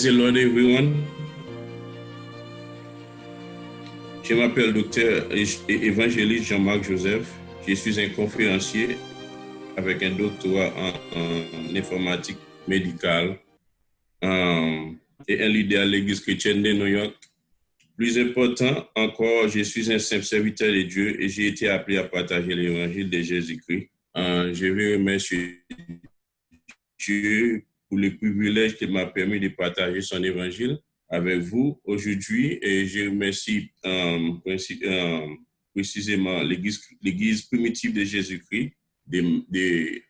Praise the Lord, everyone. Je m'appelle Dr. Évangéliste Jean-Marc Joseph. Je suis un conférencier avec un doctorat en informatique médicale et un leader à l'Église chrétienne de New York. Plus important encore, je suis un simple serviteur de Dieu et j'ai été appelé à partager l'évangile de Jésus-Christ. Je veux remercier Dieu pour le privilège qu'il m'a permis de partager son évangile avec vous aujourd'hui, et je remercie précisément l'Église primitive de Jésus-Christ de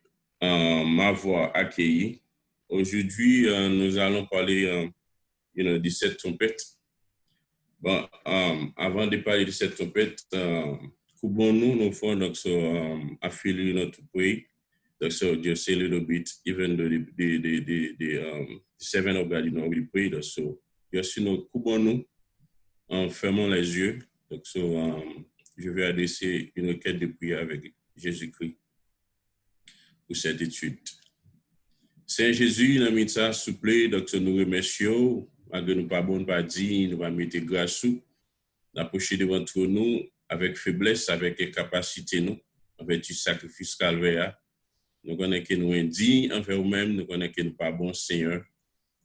m'avoir accueilli. Aujourd'hui, nous allons parler de cette trompette. Bon, avant de parler de cette trompette, couvrons-nous nos fonds, donc affilier notre pays. So just say a little bit, even though the servant of God, we prayed. So just, couvrons-nous, fermons les yeux. Donc, je vais adresser une requête de prière avec Jésus-Christ pour cette étude. Saint Jésus, nous avons ça, s'il vous plaît, donc nous remercions, malgré nous pas bon, pas dit, nous va mettre grâce sous, d'approcher devant nous avec faiblesse, avec capacité, nous, avec du sacrifice calvaire. Nous connaissons que nous indignes envers nous-mêmes, nous connaissons que nous pas bon Seigneur.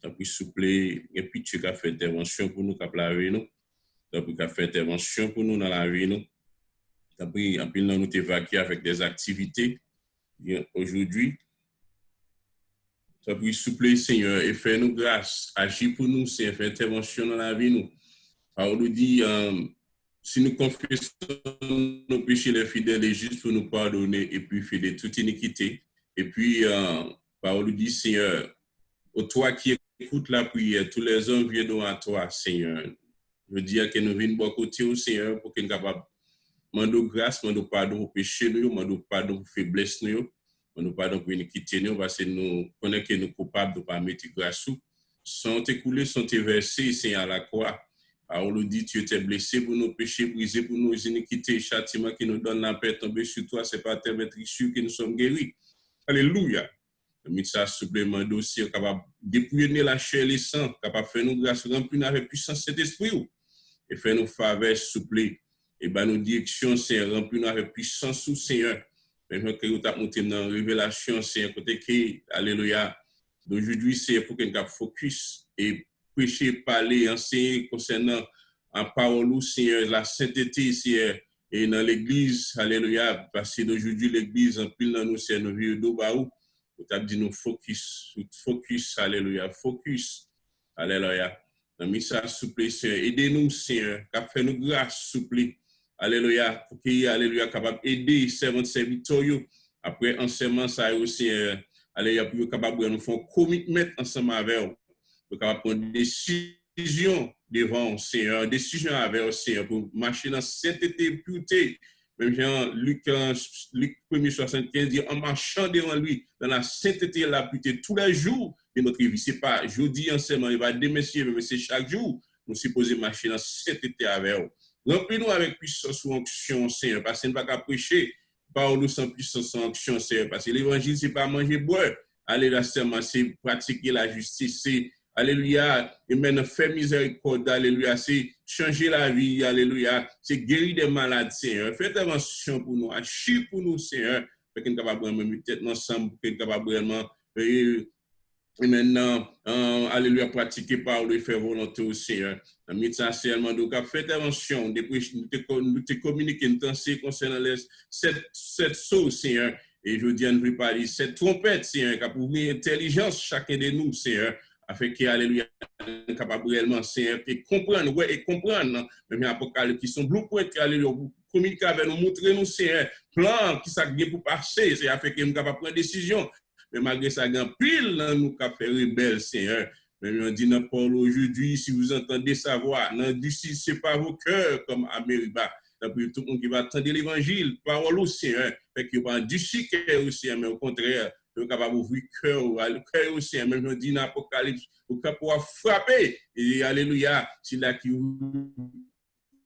Donc, s'il vous plaît, et puis tu as fait intervention pour nous, qui a lavé nous. Donc, tu as fait intervention pour nous dans la vie, nous. Après, en plus, nous t'évacuer avec des activités aujourd'hui. Donc, s'il vous plaît, Seigneur, et fais-nous grâce, agis pour nous, Seigneur, fais intervention dans la vie, nous. Alors, nous dit, si nous confessons nos péchés, les fidèles et justes pour nous pardonner et puis faire de toute iniquité. Et puis, parole dit, Seigneur, ô toi qui écoutes la prière, tous les hommes viennent à toi, Seigneur. Je veux dire que nous venons de côté au Seigneur pour qu'il soit capable de demander grâce, demander pardon pour péché, demander pardon pour faiblesse, demander pardon pour iniquité, parce que nous connaissons que nous sommes coupables de ne pas mettre grâce. Sans t'écouler, sans te verser, Seigneur, à la croix. Alors, on nous dit, tu étais blessé pour nos péchés, brisé pour nos iniquités, châtiment qui nous donne la paix, tombé sur toi, c'est par ta maîtrise que nous sommes guéris. Alléluia. Mais ça, supplément dossier, capable de dépouiller la chair et le sang, capable de faire nous grâce, remplir avec puissance cet esprit, et faire nos faveurs, souple, et ben nos directions, Seigneur, remplir avec puissance sous Seigneur. Maintenant que nous avons monté dans la révélation, Seigneur, côté qui, alléluia, d'aujourd'hui, c'est pour qu'on ait focus et prêcher, parler, enseigner concernant en parole, Seigneur, la sainteté, Seigneur, et dans l'église, alléluia, parce que d'aujourd'hui, l'église, en pile dans nous, c'est nos vieux d'Obaou, vous avez dit nous focus, alléluia, focus, alléluia. Dans le message, s'il vous plaît, Seigneur, aidez-nous, Seigneur, fait nous grâce, s'il vous plaît, alléluia, pour qu'il y ait, alléluia, capable d'aider servants serviteurs, après enseignement, ça aussi, alléluia, pour capable de nous faire un commitment ensemble avec eux. Pour capable prendre des décisions devant le Seigneur, décisions avec le Seigneur pour marcher dans sainteté et pureté. Même Jean, Luc 1er 75 dit en marchant devant lui dans la sainteté et la pureté tous les jours de notre vie. Ce n'est pas jeudi en seulement, il va démesser, mais c'est chaque jour. Nous sommes supposés marcher dans sainteté avec eux. Remplis-nous avec puissance ou onction, Seigneur, parce qu'on ne va pas prêcher par nous sans puissance ou onction, Seigneur, parce que l'évangile, ce n'est pas manger, boire. Alléluia, c'est pratiquer la justice, c'est alléluia, et maintenant faire miséricorde, alléluia, c'est changer la vie, alléluia, c'est guérir des malades, Seigneur. Faites intervention pour nous, agis pour nous, Seigneur, pour qu'on soit capable de mettre tête ensemble, pour qu'on soit capable vraiment, et maintenant, alléluia, pratiquer par le faire volonté au Seigneur. Dans le ça, seulement, donc, faites intervention, nous te communiquer une pensée concernant cette sauce, Seigneur. Et je dis à nous parler, cette trompette, Seigneur, qui a pour ouvrir intelligence chacun de nous, Seigneur, afin que, alléluia, capable réellement, Seigneur, et comprendre, ouais, et comprendre, même l'Apocalypse, qui sont blueprints, alléluia, pour communiquer avec nous, montrer nous, Seigneur, plan qui s'agit pour passer, c'est afin que nous capable prendre décision. Mais malgré ça, il y a pile dans nous qui a fait rebelle, Seigneur. Mais on dit dans Paul aujourd'hui, si vous entendez sa voix, d'ici, c'est pas vos cœurs comme à Mériba. D'après tout le monde qui va attendre l'évangile, parole au Seigneur, fait qu'il va d'ici cœur aussi, mais au contraire, vous êtes capable d'ouvrir le cœur aussi, même on dit dans l'Apocalypse, vous êtes capable de frapper, et alléluia, c'est là qui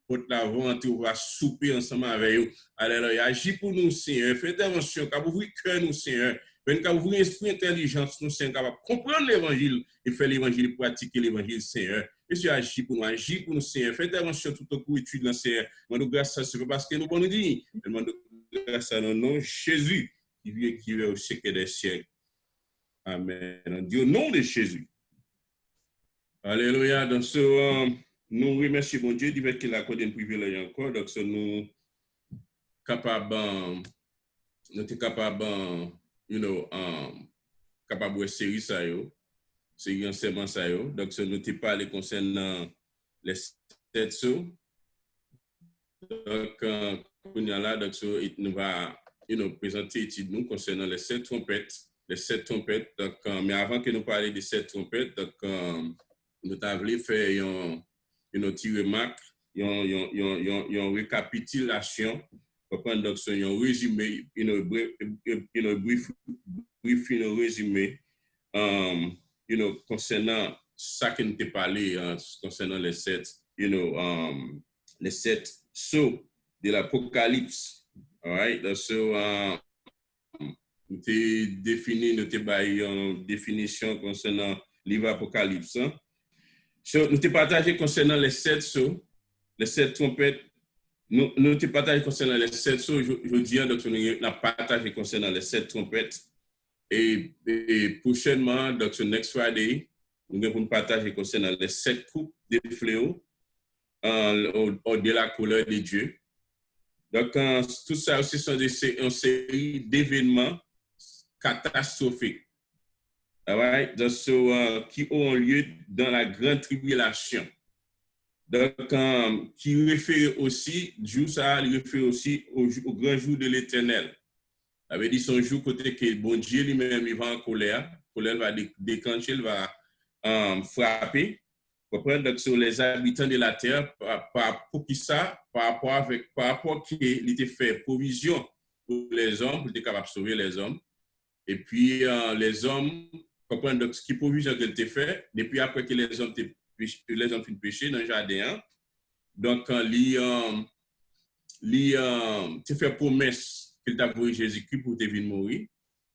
porte la vente, on va souper ensemble avec vous. Alléluia, agis pour nous, Seigneur, faites intervention, capable d'ouvrir le cœur, nous, Seigneur, Quand on ouvre l'esprit intelligence, nous sommes capables de comprendre l'évangile et faire l'évangile, pratiquer l'évangile, Seigneur. Monsieur, agis pour nous, Seigneur. Fais intervention tout au cours, étude dans Seigneur. Demande grâce à ce parce que nous pouvons nous dire. Demande grâce à nos noms, Jésus, qui vit et qui est au siècle des siècles. Amen. On dit au nom de Jésus. Alléluia. Donc, nous remercions mon Dieu du fait qu'il a accordé un privilège encore. Donc, nous capables, capable de série ça yo, série enseignement ça yo. Donc, nous t'ai parlé concernant les 7 sauts. Donc, on y a là, donc, nous va présenter étude nous concernant les 7 trompettes. Les 7 trompettes. Donc, mais avant que nous parlions des 7 trompettes, donc, nous avons fait une petite remarque, une récapitulation, donc un résumé, une brief résumé, concernant ça que nous avons parlé, concernant les 7, les 7 sceaux de l'Apocalypse. All right, donc, nous avons défini, une définition concernant le livre Apocalypse. Nous avons partagé concernant les 7 sceaux, les 7 trompettes. Nous avons partagé concernant les 7 sceaux. Je dis, donc, nous avons partagé concernant les 7 trompettes. Et prochainement, donc, next Friday, nous allons partager concernant les 7 coupes de fléaux de la couleur de Dieu. Donc, tout ça aussi sont une série d'événements catastrophiques. Right? Donc, qui auront lieu dans la grande tribulation. Donc, qui réfère aussi, réfère aussi au grand jour de l'Éternel. Ça veut dire son jour côté que bon Dieu lui-même il va en colère. La colère va déclencher, il va frapper. Donc, sur les habitants de la terre, pour qui ça, par rapport qu'il était fait provision pour les hommes, pour être capable de sauver les hommes. Et puis, les hommes, comprendre donc ce qui provision qu'elle t'a fait, depuis après que les hommes finissent péché dans le jardin, donc, tu fait promesse qu'il t'a envoyé Jésus-Christ pour te venir mourir.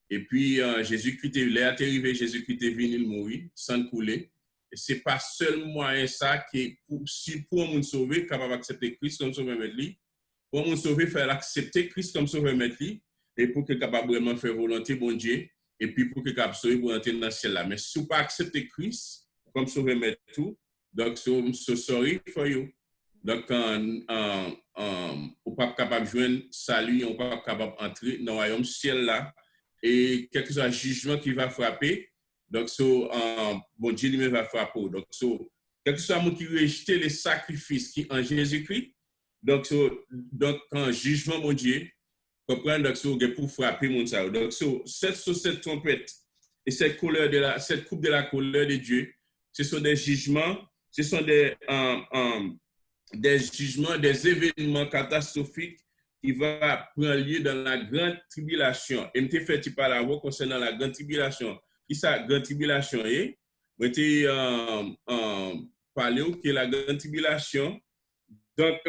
Et puis, Jésus-Christ est arrivé, Jésus-Christ est venu mourir sans couler. Et ce n'est pas seulement ça qui, pour un monde sauvé, capable d'accepter Christ comme sauveur maître, pour un monde sauvé, il faut accepter Christ comme sauveur maître, et pour qu'il soit capable vraiment faire volonté, bon Dieu, et puis pour qu'il soit capable sauver pour entrer dans le ciel là. Mais si vous ne pas accepter Christ comme sauveur maître, donc, so sorry for you. Donc, on n'est pas capable de joindre salut, on n'est pas capable d'entrer dans le royaume ciel là, et quel que soit le jugement qui va frapper, donc, bon Dieu lui-même va frapper. Donc, quel que soit le monde qui rejette les sacrifices qui en Jésus-Christ, donc, en jugement, mon Dieu, comprendre donc, pour frapper mon ça. Donc, cette trompette et cette coupe de la colère de Dieu, ce sont des jugements, ce sont des jugements, des événements catastrophiques qui vont prendre lieu dans la grande tribulation. Et je fait par la voix concernant la grande tribulation. Qui ça, grande tribulation est? Je t'ai parlé que la grande tribulation, donc,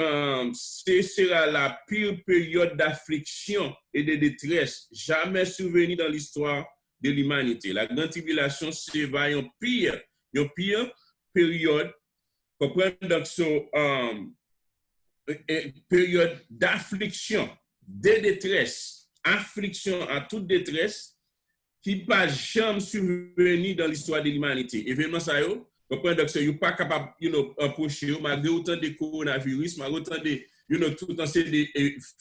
ce sera la pire période d'affliction et de détresse jamais survenue dans l'histoire de l'humanité. La grande tribulation, c'est une pire période, comprenez donc, période d'affliction, de détresse, affliction à toute détresse, qui n'est pas jamais survenu dans l'histoire de l'humanité. Événement ça, comprenez donc, vous n'êtes pas capable d'approcher, malgré autant de coronavirus, malgré autant de, tout de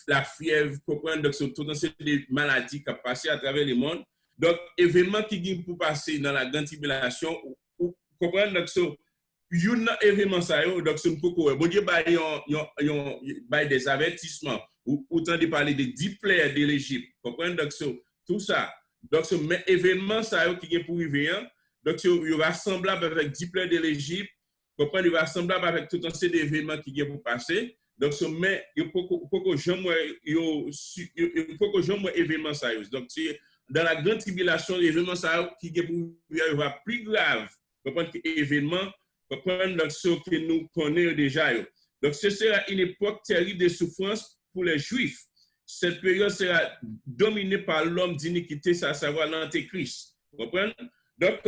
la fièvre, comprenez donc, tout de maladies qui ont passé à travers le monde. Donc, événement qui vient pour passer dans la grande tribulation, comprenez donc, un événement ça, donc, c'est un peu quoi. Bon Dieu, il y a des avertissements, ou autant de parler de 10 plaies de l'Égypte, comprenez donc, tout ça. Donc, ce événement ça qui est pour arriver, donc il va semblable avec 10 plaies de l'Égypte, il va semblable avec tout un set d'événements qui est pour passer. Donc, il faut que j'aime événement ça. Donc, dans la grande tribulation, l'événement ça qui est pour il va plus grave. Comprendre que l'événement, comprendre ce que nous connaissons déjà. Donc, ce sera une époque terrible de souffrance pour les Juifs. cette période sera dominée par l'homme d'iniquité, c'est à savoir l'antéchrist. Vous comprenez? Donc,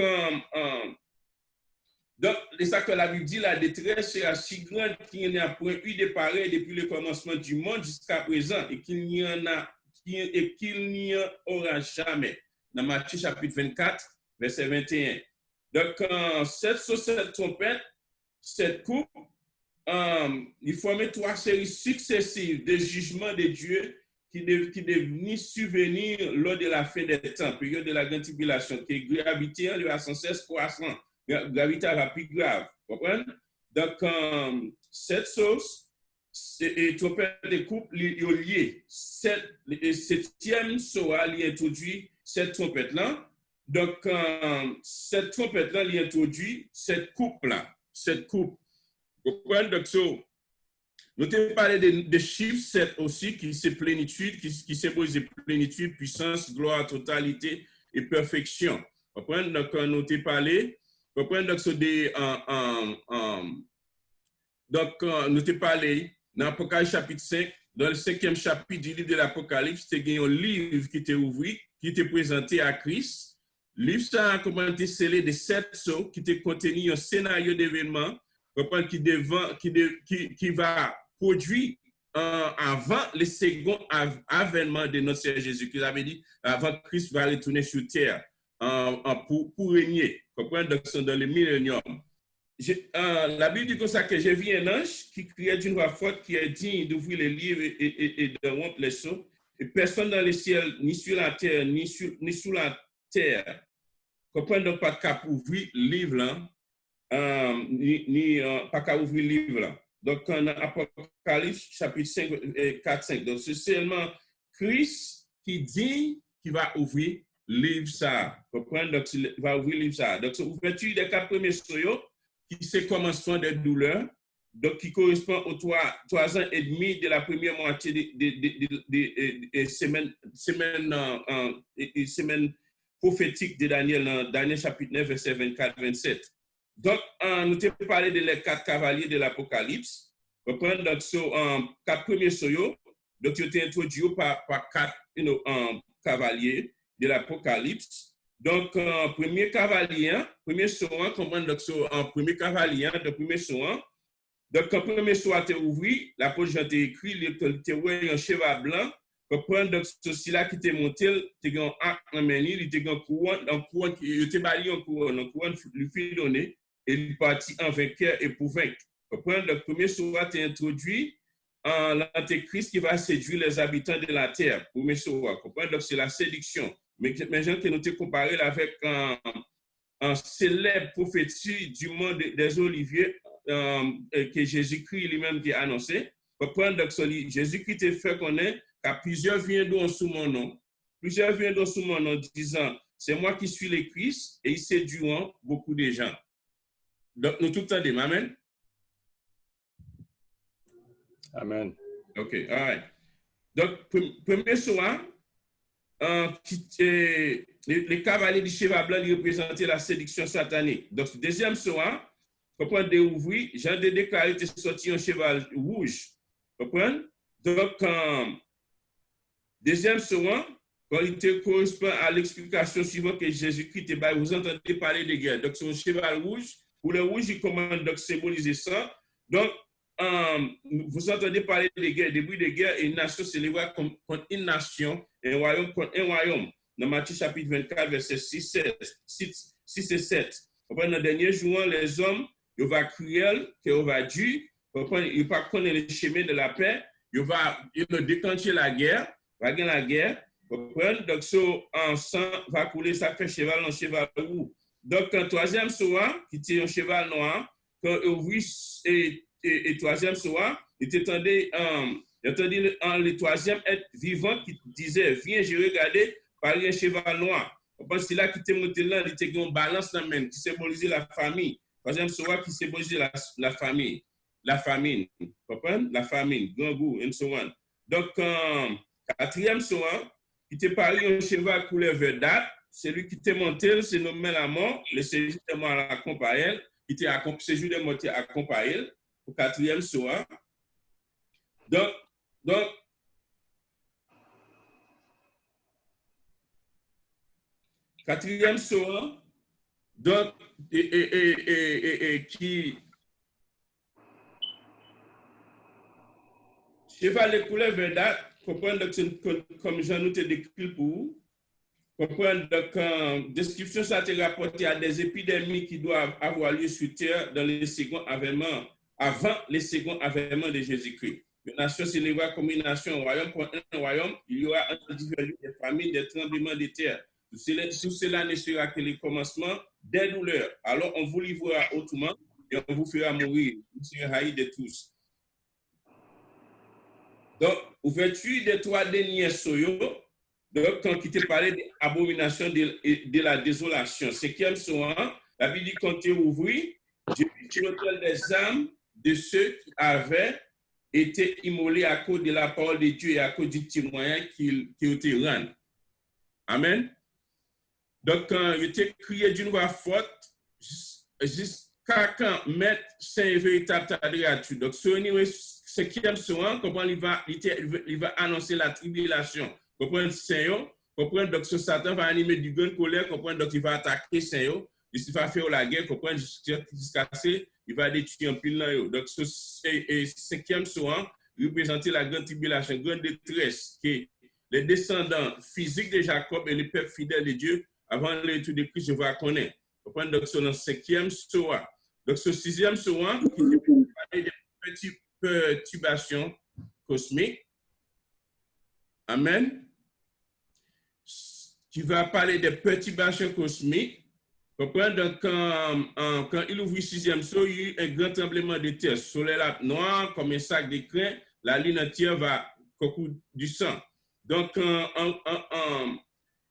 c'est ça que la Bible dit, la détresse sera si grande qu'il n'y a point eu de pareil depuis le commencement du monde jusqu'à présent et qu'il n'y en aura jamais. Dans Matthieu chapitre 24, verset 21. Donc, cette trompette, cette coupe, il formait 3 séries successives de jugements de Dieu qui devenaient survenir lors de la fin des temps, période de la grande tribulation, qui gravité va sans cesse croissant. Gravité va plus grave. Vous comprenez? Donc, cette sauce, et trompette de coupe, lié. Le septième soir, il introduit cette trompette-là. Donc, cette trompette-là, il introduit cette coupe-là. Cette coupe. Vous comprenez? Donc, nous avons parlé de chiffre 7 aussi, qui c'est plénitude, qui symbolise plénitude, puissance, gloire, totalité et perfection. Vous comprenez? Donc, nous avons parlé. Vous comprenez? Donc, nous avons parlé dans l'Apocalypse chapitre 5, dans le 5e chapitre du livre de l'Apocalypse, il y a un livre qui était ouvert, qui était présenté à Christ. Le livre ça a commencé scellé de 7 sceaux qui était contenu un scénario d'événements qui va produire avant le second avènement de notre Seigneur Jésus-Christ. Ça veut dire avant Christ va retourner sur terre pour régner. Comprenez? Donc, c'est dans le millénium. La Bible dit comme ça que j'ai vu un ange qui criait d'une voix forte qui est digne d'ouvrir les livres et de rompre les sceaux. Et personne dans le ciel, ni sur la terre, ni sous la terre, comprenez? Donc pas qu'à ouvrir le livre là. Pas qu'à ouvrir le livre là. Donc, en Apocalypse chapitre 5, 4, 5. Donc, c'est seulement Christ qui dit qu'il va ouvrir le livre ça. Comprenez? Donc, il va ouvrir le livre ça. Donc, l'ouverture des 4 premiers soyaux, qui c'est commencement des douleurs, donc qui correspond aux 3 ans et demi de la première moitié des semaines prophétiques de Daniel, Daniel chapitre 9, verset 24-27. Donc, nous avons parlé de les 4 cavaliers de l'Apocalypse. Donc, sur 4 premiers soyaux, donc, ils ont été introduits par 4 cavaliers de l'Apocalypse. Donc, premier cavalier, premier soin, comprendre donc premier cavalier, le premier soin. Donc, quand premier soin a ouvert, l'apôtre Jean a écrit, il était un cheval blanc. Comprendre donc ceci là qui était monté, il était un arc en main, il était un couronne, il était bali en couronne lui fit donner et il partit en vainqueur et pour vaincre. Comprendre le premier soir est introduit en l'antéchrist qui va séduire les habitants de la terre. Premier soir, comprendre donc c'est la séduction. Mais gens que nous te comparé avec un célèbre prophétie du monde des Oliviers que Jésus-Christ lui-même a annoncé. Comprendre donc Jésus-Christ te fait connaître qu'à plusieurs viendront sous mon nom. Plusieurs viendront sous mon nom disant, c'est moi qui suis le Christ et ils séduiront beaucoup de gens. Donc, nous tout le temps disons, amen. Amen. OK, all right. Donc, premier soir, les cavaliers du cheval blanc représentaient la séduction satanique. Donc, deuxième soir, comprendre de ouvrir, Jean de déclaré était sorti un cheval rouge. Comprendre? Donc, deuxième soir, quand il correspond à l'explication suivante que Jésus-Christ est, vous entendez parler de guerre. Donc, c'est un cheval rouge. Pour le rouge, il commande donc symboliser ça. Donc, vous entendez parler de guerre, des bruits de guerre, et une nation s'élèvera contre une nation, et un royaume contre un royaume. Dans Matthieu chapitre 24, verset 6 et 7. Dans le dernier jour, les hommes, ils vont crier qu'ils vont dire, ils vont pas connaître le chemin de la paix, ils vont déclencher la guerre, va gagner la guerre. Donc, un sang va couler, ça fait cheval en cheval roux. Donc, un troisième soir, qui était un cheval noir, quand il ouvrit et troisième soir, il entendait le troisième être vivant qui disait, viens, j'ai regardé par un cheval noir. C'est là qu'il était monté là, il était en balance la main, qui symbolisait la famille. Troisième soir, qui symbolisait la famille, la famine. Vous comprenez? La famine, grand goût, and so on. Donc, quatrième soir, il était parlé un cheval couleur verdâtre. Celui qui était monté, c'est nommé la mort. Le séjour de mort à accompagner. Il était séjour de mort à accompagner. Au quatrième soir. Donc, Quatrième soin, donc, qui cheval les couleurs vertes, comprendre comme j'en ai décrit pour vous, comprendre donc, description ça te rapporté à des épidémies qui doivent avoir lieu sur terre dans les seconds avènements, avant les seconds avènements de Jésus-Christ. Une nation s'élèvera comme une nation, un royaume pour un royaume, il y aura un divers des famines, des tremblements de terre. Tout cela ne sera que le commencement des douleurs. Alors on vous livrera hautement et on vous fera mourir. Vous serez haïs de tous. Donc, ouverture des trois derniers soyaux, donc, quand il te parlait d'abomination de la désolation, cinquième soin, la Bible dit quand tu ouvri, Dieu retire des âmes de ceux qui avaient été immolés à cause de la parole de Dieu et à cause du témoignage qu'il te rend. Amen. Donc, quand il était crié d'une voix forte, jusqu'à quand mettre saint et véritable ta créature. Donc, ce cinquième soin, comment il va annoncer la tribulation. Comprendre Saint-Yo, comprendre donc ce Satan va animer du gun colère, comprendre donc il va attaquer Saint-Yo, il va faire la guerre, comprendre jusqu'à ce il va détruire un pile là. Donc ce cinquième soin représenter la grande tribulation, grande détresse que les descendants physiques de Jacob et les peuples fidèles de Dieu avant l'étude de Christ, je vais connaître. Comprendre donc ce cinquième soin. Donc ce sixième soin qui parle des petites perturbations cosmiques. Amen. Tu vas parler des perturbations cosmiques. Donc, quand il ouvre le sixième saut, il y a eu un grand tremblement de terre. Soleil noir comme un sac de crin, la lune entière va coucou du sang. Donc,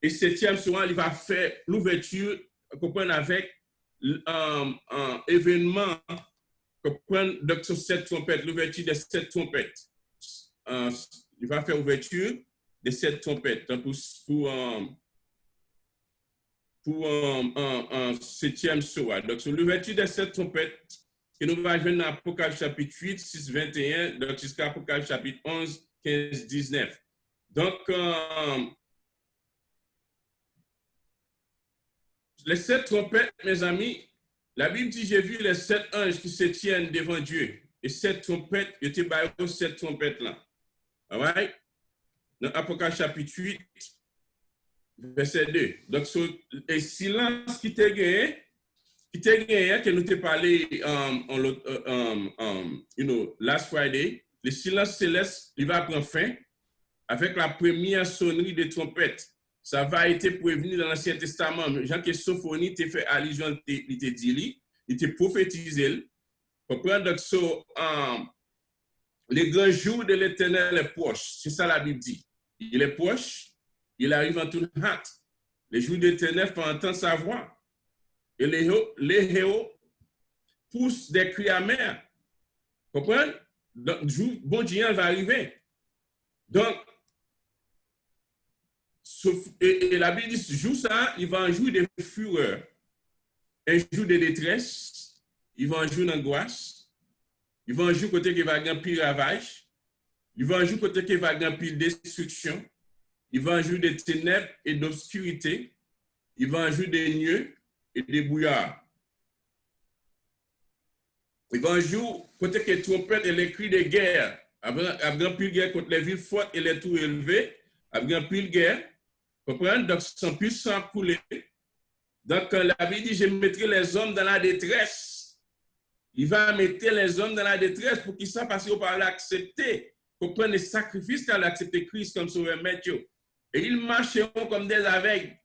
et septième soir, il va faire l'ouverture, avec un événement, donc sur cette trompette, l'ouverture de cette trompette. Il va faire ouverture de cette trompette pour un septième soir. Donc, sur l'ouverture de cette trompette, et nous va jouer dans Apocalypse chapitre 8, 6, 21, donc jusqu'à Apocalypse chapitre 11, 15, 19. Donc, les sept trompettes, mes amis, la Bible dit, j'ai vu les sept anges qui se tiennent devant Dieu. Et cette trompette, il était barré aux sept trompettes-là. All right? Dans Apocalypse chapitre 8, verset 2. Donc, le silence qui t'a gagné, que nous t'ai parlé last Friday, le silence céleste, il va prendre fin avec la première sonnerie de trompette. Ça va être prévenu dans l'Ancien Testament. Jean que Sophonie t'a fait allusion, il t'a dit, il t'a prophétisé. Comprendre donc, les grands jours de l'Éternel est proche. C'est ça la Bible dit. Il est proche, il arrive en toute hâte. Les jours de l'Éternel font entendre sa voix. Et les héros poussent des cris amers. Comprenez? Donc, bon Dieu va arriver. Donc, et la Bible dit, ce jour ça, il va un jour de fureur, un jour de détresse, il va un jour d'angoisse, il va un jour côté qu'il va gagner pile ravage, il va un jour côté qu'il va gagner pile destruction, il va un jour de ténèbres et d'obscurité, il va un jour de nuées et de brouillard. Il va un jour côté que trompette et les cris de guerre, avec pile guerre contre les villes fortes et les tours élevées, avec pile guerre. Comprenez? Donc, son puissant coulé. Donc, la Bible dit, je mettrai les hommes dans la détresse. Il va mettre les hommes dans la détresse pour qu'ils savent parce qu'ils vont l'accepter. Comprenez les sacrifices qu'elle a accepté Christ comme sauveur maître. Et ils marcheront comme des aveugles.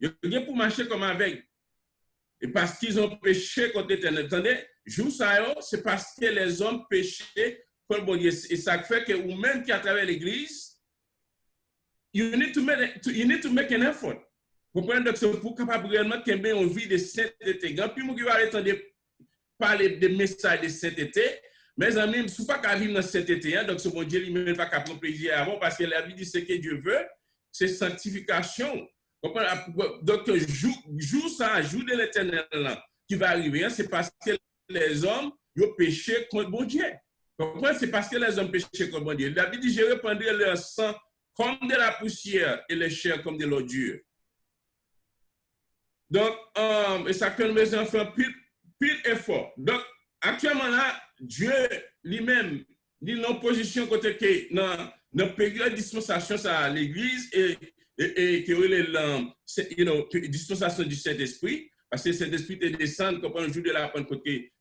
Ils ont pour marcher comme aveugles. Et parce qu'ils ont péché contre l'Éternel. Attendez, jour ça, c'est parce que les hommes péchaient contre bon Dieu. Et ça fait que, ou même qui à travers l'Église, you need to make an effort. Vous comprenez? Donc, c'est pour capable réellement qu'il y ait une vie de sainteté. Quand puis, vous allez entendre parler des messages de sainteté, mes amis, ne sont pas qu'à vivre dans sainteté. Donc, ce bon Dieu, il ne peut pas qu'à prendre plaisir avant parce que la Bible dit ce que Dieu veut, c'est sanctification. Donc, jour ça, jour de l'Éternel qui va arriver, c'est parce que les hommes ont péché contre bon Dieu. C'est parce que les hommes péché contre bon Dieu. La Bible dit, je répandrai leur sang comme de la poussière et les chairs comme de l'ordure. Donc, et ça que nous besoin faire pile effort. Donc, actuellement là, Dieu lui-même, il est en position côté que dans la période de dispensation, ça l'église et que les dispensation du Saint-Esprit, parce que le Saint-Esprit te descend, comme un jour de la Pentecôte, et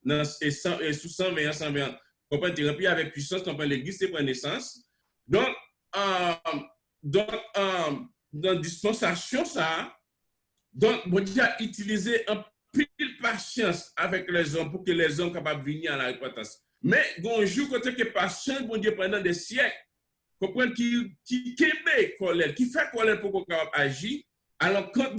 sous 120, 120, comme un rempli avec puissance, comme l'église, c'est pour naissance. Donc, dans la dispensation, ça, donc, bon Dieu a utilisé un pile patience avec les hommes pour que les hommes soient capables de venir à la repentance. Mais, bon, jour, côté que patience, bon Dieu, pendant des siècles, comprendre qui colère, qui fait colère pour qu'on puisse agir, alors quand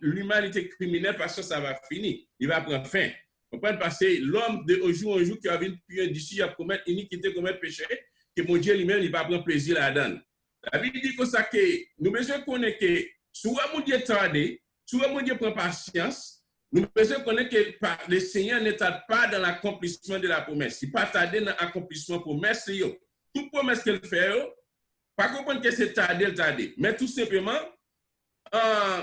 l'humanité criminelle, parce que ça va finir, il va prendre fin. Comprendre parce que l'homme de jour en jour qui a vu d'ici, il a commettre iniquité, commettre péché, que mon Dieu lui-même, il va prendre plaisir là-dedans. La Bible dit comme ça que nous besoin connaître que soit mon Dieu tardé, soit mon Dieu prend patience, nous besoin connaître que le Seigneur ne tarde pas dans l'accomplissement de la promesse. Il ne pas tarder dans l'accomplissement de la promesse. Toute promesse qu'il fait, pas comprendre que c'est tardé, mais tout simplement,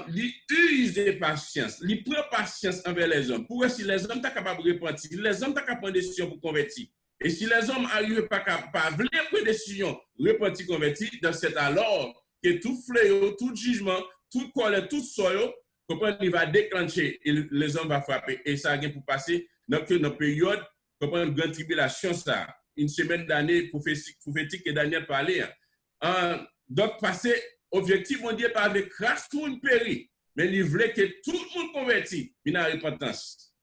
il use de patience, il prend patience envers les hommes. Pour si les hommes sont capables de répondre, si les hommes sont capables de prendre des décisions pour convertir, et si les hommes n'arrivent pas à prendre des décisions, repentir, convertir, dans cet alors que tout fléau, tout jugement, tout colère, tout soyo, il va déclencher et les hommes vont frapper. Et ça vient pour passer dans une période, une grande tribulation, ça, une semaine d'année prophétique que Daniel parlait. Donc, passer, objectif, mon Dieu, pas avec grâce, tout le monde périt, mais il voulait que tout le monde convertit, puis dans la repentance.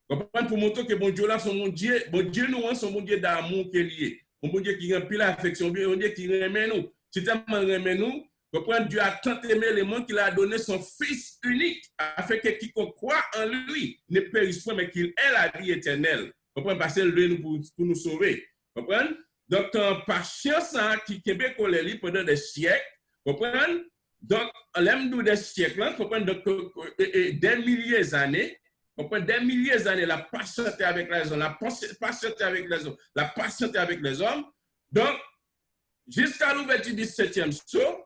Pour montrer que bon Dieu là, son Dieu nous, son bon Dieu d'amour qui est lié. Mon Dieu qui remplit l'affection, bon Dieu qui remet nous. Si tellement remet nous, Dieu a tant aimé le monde qu'il a donné son Fils unique, afin que quiconque croit en lui ne périsse pas, mais qu'il ait la vie éternelle. Parce qu'il est pour nous sauver. Donc, patience qui est colère pendant des siècles, donc, l'aime des siècles, des milliers d'années, des milliers d'années, la patienté avec les hommes, la patienté avec les hommes, la patienté avec les hommes. Donc, jusqu'à l'ouverture du 7e sceau,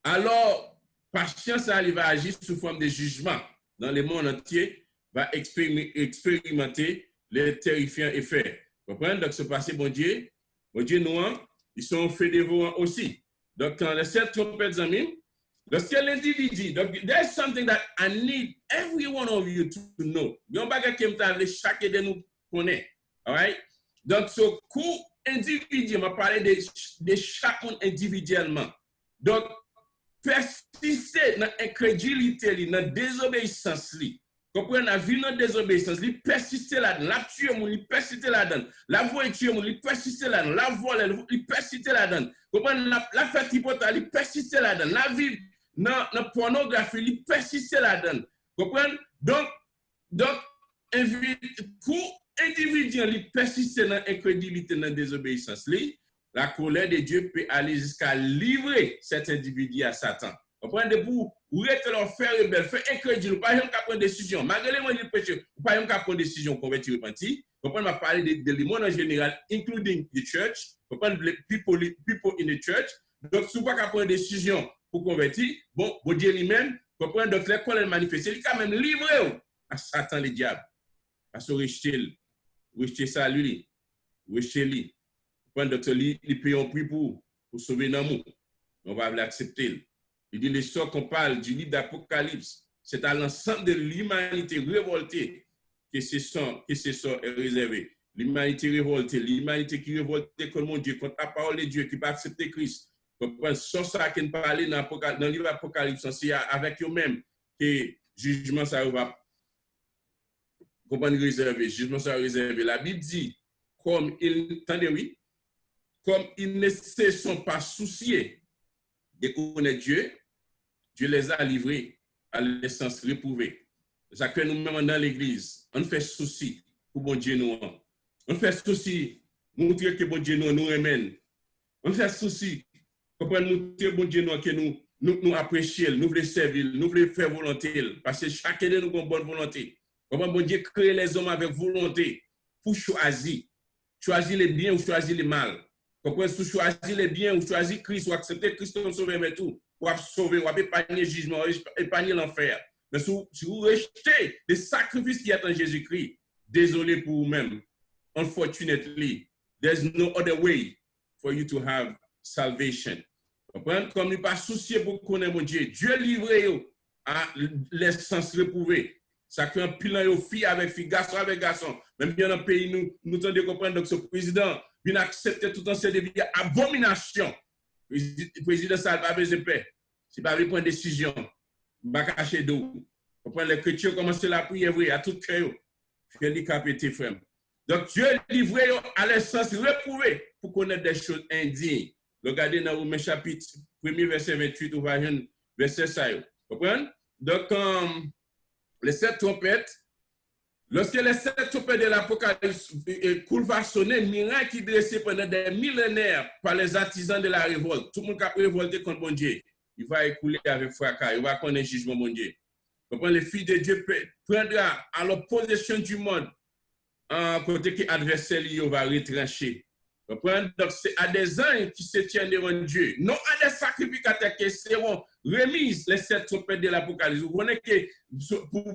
alors, patience, elle va agir sous forme de jugement dans le monde entier, va expérimenter les terrifiants effets. Vous comprenez? Donc, ce passé, bon Dieu, nous, ils sont faits dévorants aussi. Donc, quand les 7 trompettes amis, lorsque l'individu, donc, there's something that I need every one of you to know. Il y a un bagage qui me chaque de nous connaît. All right? Donc, ce coup individu, on va parler de chacun individuellement. Donc, persister dans l'incrédulité, dans la désobéissance. Comprenez, la vie dans la désobéissance, il persiste là-dedans, la tuer, il persiste là-dedans, la voiture, il persiste là-dedans, la voler, il persiste là-dedans. Comprenez, la fête hypothèque, il persiste là-dedans, la vie dans la pornographie, il persiste là-dedans. Comprenez? Donc, pour individu, il persiste dans l'incrédulité, dans la désobéissance. La colère de Dieu peut aller jusqu'à livrer cet individu à Satan. Vous comprenez? Pour leur faire rebelle, faire incrédule, pas exemple qu'à prendre décision. Malgré les moyens de péché, pas exemple qu'à prendre décision, convertir, repentir. Vous comprenez? On va parler de monde en général, including the church. Vous comprenez? People in the church. Donc, si vous n'avez pas qu'à prendre décision pour convertir, bon Dieu lui-même, vous comprenez? Donc, les colères manifestées, il est quand même livré à Satan, le diable. Parce que rejeter ça, lui, rejeter lui. Donc, il paye un prix pour sauver l'amour. On va l'accepter. Il dit, l'histoire qu'on parle du livre d'Apocalypse, c'est à l'ensemble de l'humanité révoltée que ce sort est réservé. L'humanité révoltée, l'humanité qui révoltée contre mon Dieu, contre la parole de Dieu, qui va accepter Christ. Comprendre ça qui parle dans le livre d'Apocalypse, c'est avec eux-mêmes que jugement ça va comprendre réservé. Jugement ça va réservé. La Bible dit, comme ils ne se sont pas souciés de connaître Dieu, Dieu les a livrés à l'essence réprouvée. Ça fait nous-mêmes dans l'église, on fait souci pour bon Dieu nous. On fait souci montrer que bon Dieu nous remène. On fait souci pour montrer bon Dieu nous que nous apprécions, nous voulons servir, nous voulons faire volonté. Parce que chacun de nous a une bonne volonté. Comment bon Dieu crée les hommes avec volonté pour choisir les biens ou choisir les mal. Pourquoi si choisir les biens ou choisir Christ ou accepter Christ comme sauveur, mais tout, ou sauver, ou épargner le jugement, épargner l'enfer. Mais si vous rejetez les sacrifices qui est en Jésus-Christ, désolé pour vous-même. Unfortunately, there's no other way for you to have salvation. Comme il pas soucié pour connaître mon Dieu, Dieu livré à l'essence reprouvée. Ça fait un pilan aux filles avec filles, garçons avec garçons. Même bien dans le pays, nous tendons comprendre donc ce président vient accepter tout un set de abomination. Le président ça n'a pas besoin de paix. C'est pas prendre décision. Pas cacher d'eau. Les chrétiens commencent la prière à tout cœur. Handicapé tes frères. Donc Dieu livré à l'essence reprouvée pour connaître des choses indignes. Regardez dans Romains chapitre 1er verset 28 ou verset 5. Vous comprenez? Donc les 7 trompettes, lorsque les 7 trompettes de l'Apocalypse va sonner, miracle qui dressé pendant des millénaires par les artisans de la révolte. Tout le monde qui a révolté contre mon Dieu, il va écouler avec fracas, il va connaître le jugement mon Dieu. Comprends, les filles de Dieu prendra à l'opposition du monde en côté qui adversaire il va retrancher. Comprends, donc c'est à des anges qui se tiennent devant Dieu, non à des sacrificateurs qui seront remises les 7 trompettes de l'Apocalypse. Vous connaissez que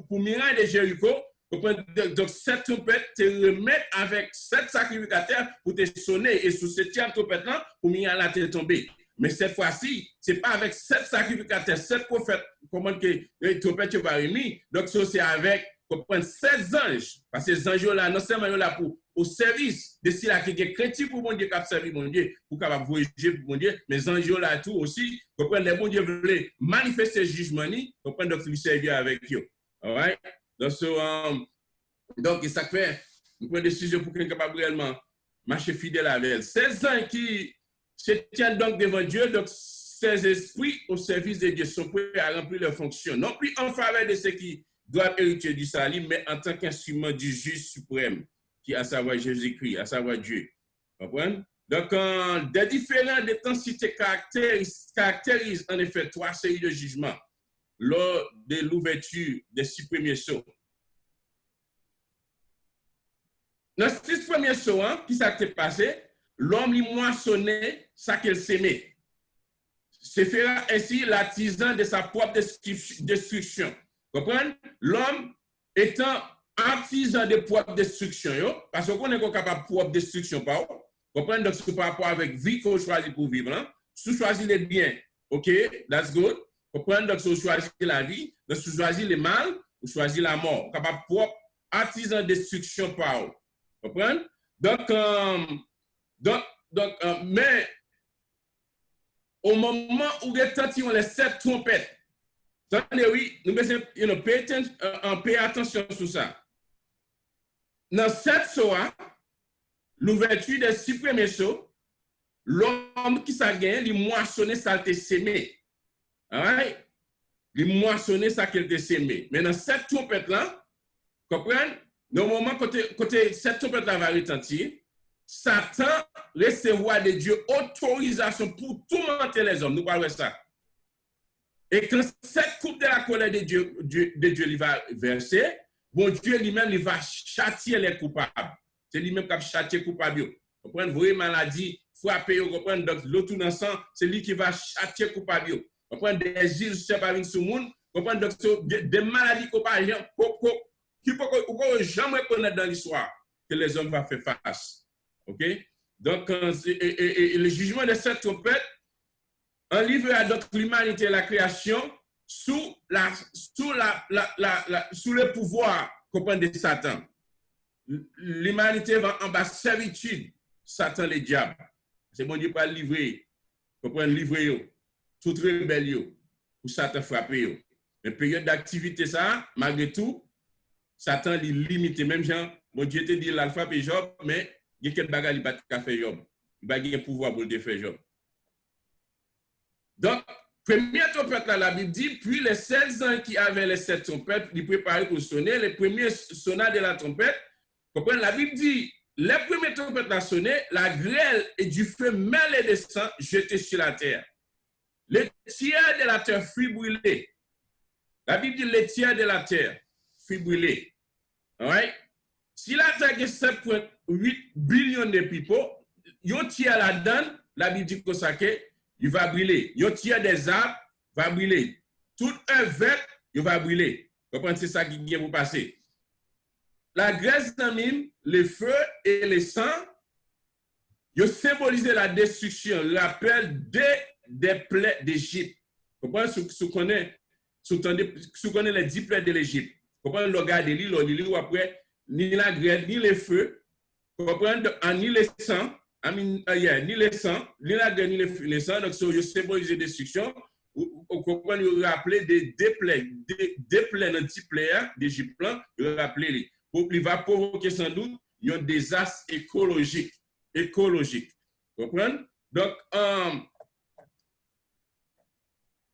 pour miracle de Jéricho, donc 7 trompettes te remettent avec 7 sacrificateurs pour te sonner et sous 7e trompette là pour miracle la te tomber. Mais cette fois-ci, ce n'est pas avec 7 sacrificateurs, 7 prophètes, comment que les trompettes va remis. Donc, c'est avec, comprendre 16 anges. Parce que ces anges-là, non seulement là pour au service de ceux qui sont chrétiens pour mon Dieu, qui servi mon Dieu, pour capable voyager pour mon Dieu, mais les anges-là tout aussi, comprendre les bon Dieu veulent manifester le jugement, comprendre donc lui servir avec eux. All right? Donc, ça fait, nous prenons des décisions pour qu'on capable réellement marcher fidèle avec elle. 16 ans qui se tiennent donc devant Dieu, donc ces esprits au service de Dieu sont prêts à remplir leurs fonctions, non plus en faveur de ceux qui doivent hériter du salut, mais en tant qu'instrument du juge suprême, qui est à savoir Jésus-Christ, à savoir Dieu. Vous comprenez? Donc, des différentes intensités caractérisent en effet 3 séries de jugements lors de l'ouverture des 6 premiers sceaux. Dans les 6 premiers sceaux, qui s'est passé, l'homme lui moissonnait ça qu'il s'aimait. Se fera ainsi l'artisan de sa propre destruction. Vous comprenez? L'homme étant artisan de propre destruction, parce qu'on est capable de propre destruction, vous comprenez? Donc, c'est par rapport avec vie qu'on choisit pour vivre. Hein? Si vous choisissez les biens, OK, that's good. Vous comprenez? Donc, si vous choisissez la vie, donc, si vous choisissez le mal, vous choisissez la mort. Vous capable de propre artisan de destruction par vous. Vous comprenez? Donc, mais au moment où retentissent les 7 trompettes, oui, nous devons payer attention sur ça. Dans 7 sceaux, l'ouverture des 6 premiers sceaux, l'homme qui s'est gagné, il moissonne ça te sémé. Right? Il moissonne ça qu'il te sémé. Mais dans 7 trompettes là, comprenez? Dans le moment côté 7 trompettes là va retentir, Satan recevoir de Dieu autorisation pour tourmenter les hommes. Nous parlons de ça. Et quand cette coupe de la colère de Dieu il va verser, bon Dieu lui-même il va châtier les coupables. C'est lui-même qui va châtier les coupables. Vous comprenez? Vous voyez maladie, frapper, vous comprenez? Donc l'autre dans sang, c'est lui qui va châtier les coupables. Vous comprenez? Des îles séparées sur le monde. Vous comprenez? Donc des maladies qui ne peuvent jamais connaître dans l'histoire que les hommes vont faire face. OK? Donc, le jugement de cette trompette enlèvera donc l'humanité et la création sous le pouvoir de Satan. L'humanité va en bas servitude, Satan le diable. C'est bon Dieu pour livrer, toute rébellion, pour Satan frapper. Mais période d'activité, ça, malgré tout, Satan est limité. Même Jean, mon Dieu te dit l'alpha et Job, mais il y a quelques bagages qui ne peuvent pas faire Job. Il n'y a pas de pouvoir pour le faire Job. Donc, première trompette, là, la Bible dit, puis les 16 ans qui avaient les 7 trompettes, ils préparaient pour sonner, les premiers sonnats de la trompette. Comprenez, la Bible dit, les premières trompettes la sonné, la grêle et du feu mêlé de sang jeté sur la terre. Les tiers de la terre fut brûlé. La Bible dit, les tiers de la terre fut brûlé. Right? Si la terre est 7,8 billions de people, yon tiers là-dedans, la Bible dit que ça il va brûler. Yon tiers des arbres va brûler. Tout un vert il va brûler. Comprenez, c'est ça qui vient pour passer. La graisse d'amine, le feu et le sang, ils symbolisent la destruction, le rappel des plaies d'Égypte. Comprenez, si vous connaissez les 10 plaies de l'Égypte. Comprenez, le gars de l'île, ou après, ni la graisse, ni le feu, comprenez, ni le sang, ni le sang, ni la graisse, ni le sang, donc ils symbolisent la destruction. Vous comprenez, vous rappelez des plaies, des plaies, des 10 plaies d'Égypte, vous rappelez, il va provoquer sans doute un désastre écologique. Vous comprenez? Donc,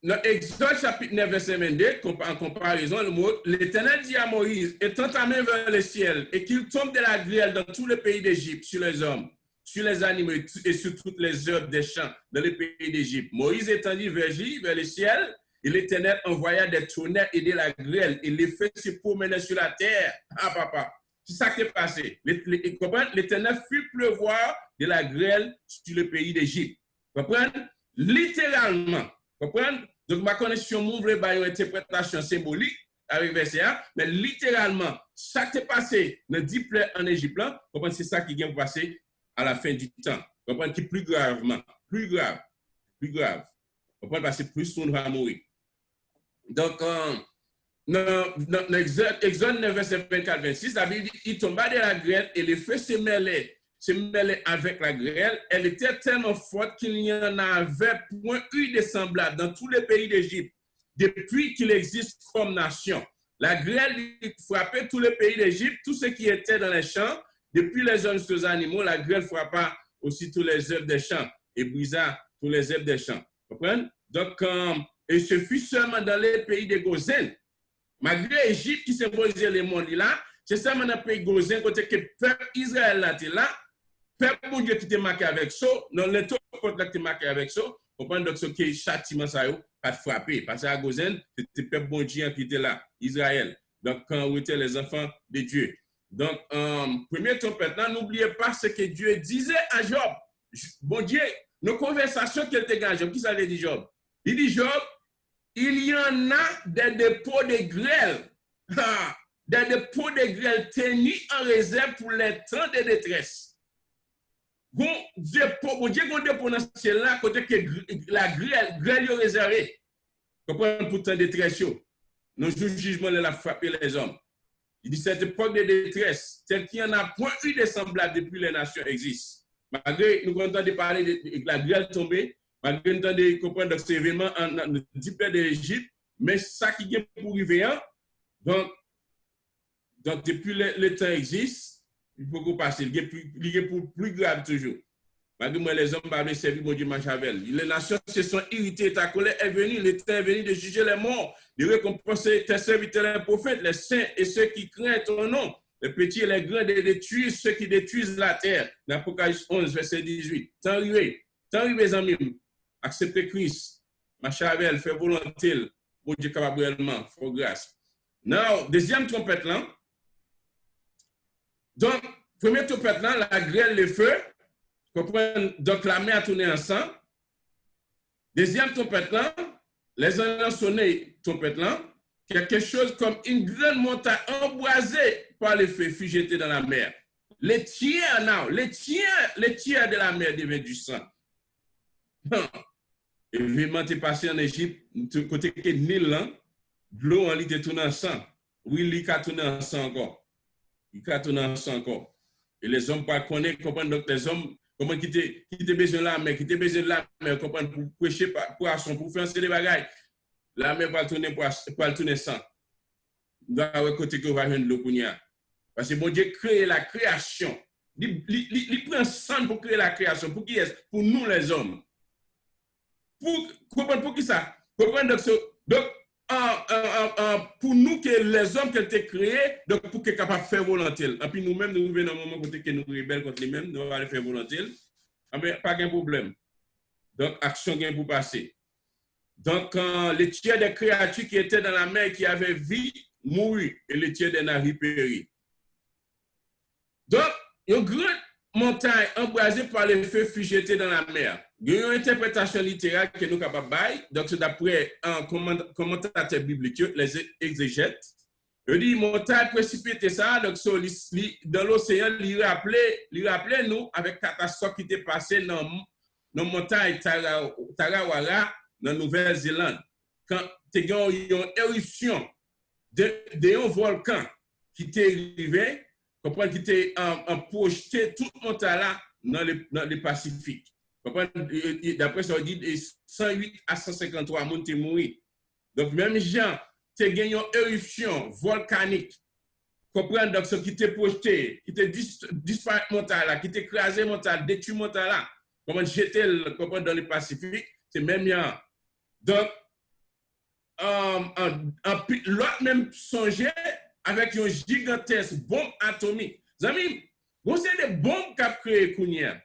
dans Exode chapitre 9, verset 22, en comparaison, le mot, l'Éternel dit à Moïse, étends ta main vers le ciel et qu'il tombe de la grêle dans tout le pays d'Égypte, sur les hommes, sur les animaux et sur toutes les œuvres des champs dans le pays d'Égypte. Moïse étendit vers le ciel et l'Éternel envoya des tonnerres et de la grêle et les feux se promenaient sur la terre. Ah, papa. C'est ça qui est passé. L'Éternel fit pleuvoir de la grêle sur le pays d'Égypte. Comprenez? Littéralement. Comprenez? Donc, ma connexion m'ouvre une interprétation symbolique avec verset 1, mais littéralement, ça qui est passé dans 10 plaies en Égypte, comprenez? C'est ça qui vient passer à la fin du temps. Comprenez? Qui est plus gravement, plus grave. Comprenez? Parce que plus on va mourir. Donc, dans Exode 9, verset 24-26, la Bible dit, il tomba de la grêle et les feux se mêlaient avec la grêle. Elle était tellement forte qu'il n'y en avait point eu de semblable dans tous les pays d'Égypte depuis qu'il existe comme nation. La grêle frappait tous les pays d'Égypte, tout ce qui était dans les champs, depuis les hommes jusqu'aux animaux. La grêle frappa aussi tous les œuvres des champs et brisa tous les œuvres des champs. Vous comprenez? Donc, et ce fut seulement dans les pays de Gozen. Malgré l'Égypte qui symbolisait le monde là, c'est seulement dans le pays de Gozen, côté que le peuple Israël là, peuple mon Dieu qui était marqué avec ça, dans le temps qui était marqué avec ça, on prend donc ce qui est châtiment ça, pas frappé. Parce qu'à Gozen, c'était le peuple bon Dieu qui était là, Israël. Donc, quand on était les enfants de Dieu. Donc, premier trompette, n'oubliez pas ce que Dieu disait à Job. Bon Dieu, nos conversations qu'il était avec Job, qui ça veut dire Job? Il dit Job, il y en a des dépôts de grêle, des dépôts de grêle tenus en réserve pour les temps de détresse. Bon Dieu, qu'on dépôt dans ce ciel-là, côté que la grêle est réservée. Comprenez pour temps de détresse. Nos jugements la frappé les hommes. Il dit cette époque de détresse, tel qu'il n'y en a point eu de semblable depuis les nations existent. Malgré nous entendons parler de la grêle tombée, malgré nous entendons comprendre que c'est événement en 10 pays de l'Égypte, mais ça qui vient pour arriver, donc depuis le temps existe, il faut qu'on passe, il est plus grave toujours. Malgré moi, les hommes parlent servir mon Dieu Machavel. Les nations se sont irritées, ta colère est venue, le temps est venu de juger les morts, de récompenser tes serviteurs les prophètes, les saints et ceux qui craignent ton nom, les petits et les grands de détruire ceux qui détruisent la terre. L'Apocalypse 11, verset 18. Tant arrivé, amis, acceptez Christ, Machavel, fais volonté, mon Dieu capable réellement, faut grâce. Now, deuxième trompette là. Donc, première trompette là, la grêle, le feu. Donc, la mer a tourné ensemble. Deuxième trompette là, les anges sonné trompette là, quelque chose comme une grande montagne embrasée par le feu fut jetée dans la mer. Les tiers de la mer deviennent du sang. Évidemment, tu es passé en Égypte, côté que Nil là, l'eau en lit est tournée en sang. Oui, il a tourné en sang encore. Et les hommes pas connaissent, comprennent donc les hommes. Comment quitter besoin de la mer, comprendre pour prêcher poisson, pour faire des bagailles. La mer va tourner sans. Dans le côté que va venir l'eau. Parce que bon Dieu crée la création. Il prend sang pour créer la création. Pour qui est-ce? Pour nous les hommes. Pour qui ça? Donc, pour nous que les hommes qui ont été créés, donc pour qu'ils soient capables de faire volonté. Et puis nous-mêmes, nous venons dans un moment que nous rebelles contre les-mêmes, nous allons faire volonté. Mais pas de problème. Donc, action gain pour passer. Donc, les tiers des créatures qui étaient dans la mer, qui avaient vie, moururent, et les tiers des navires périrent. Donc, une grande montagne embrasée par le feu fut jetée dans la mer. Il y a une interprétation littérale que nous sommes capables de faire. Donc, c'est d'après un commentateur biblique, les exégètes. Il dit, montagne précipité ça, donc dans l'océan, il rappelait nous avec la catastrophe qui était passée dans la montagne Tarawara, dans la Nouvelle-Zélande. Quand il y a eu une éruption d'un volcan qui était arrivé, qui était projeté toute montagne là dans le Pacifique. D'après ça, on dit 108 à 153 personnes sont mortes. Donc, même gens, tu as gagné une éruption volcanique. Comprendre donc ce qui était projeté, qui était disparu montagne, qui était écrasé montagne, détruit montagne là, comment jeter dans le Pacifique, c'est même bien. Donc, l'autre même songeait avec une gigantesque bombe atomique. Amis, vous c'est des bombes qui ont créé Kounia.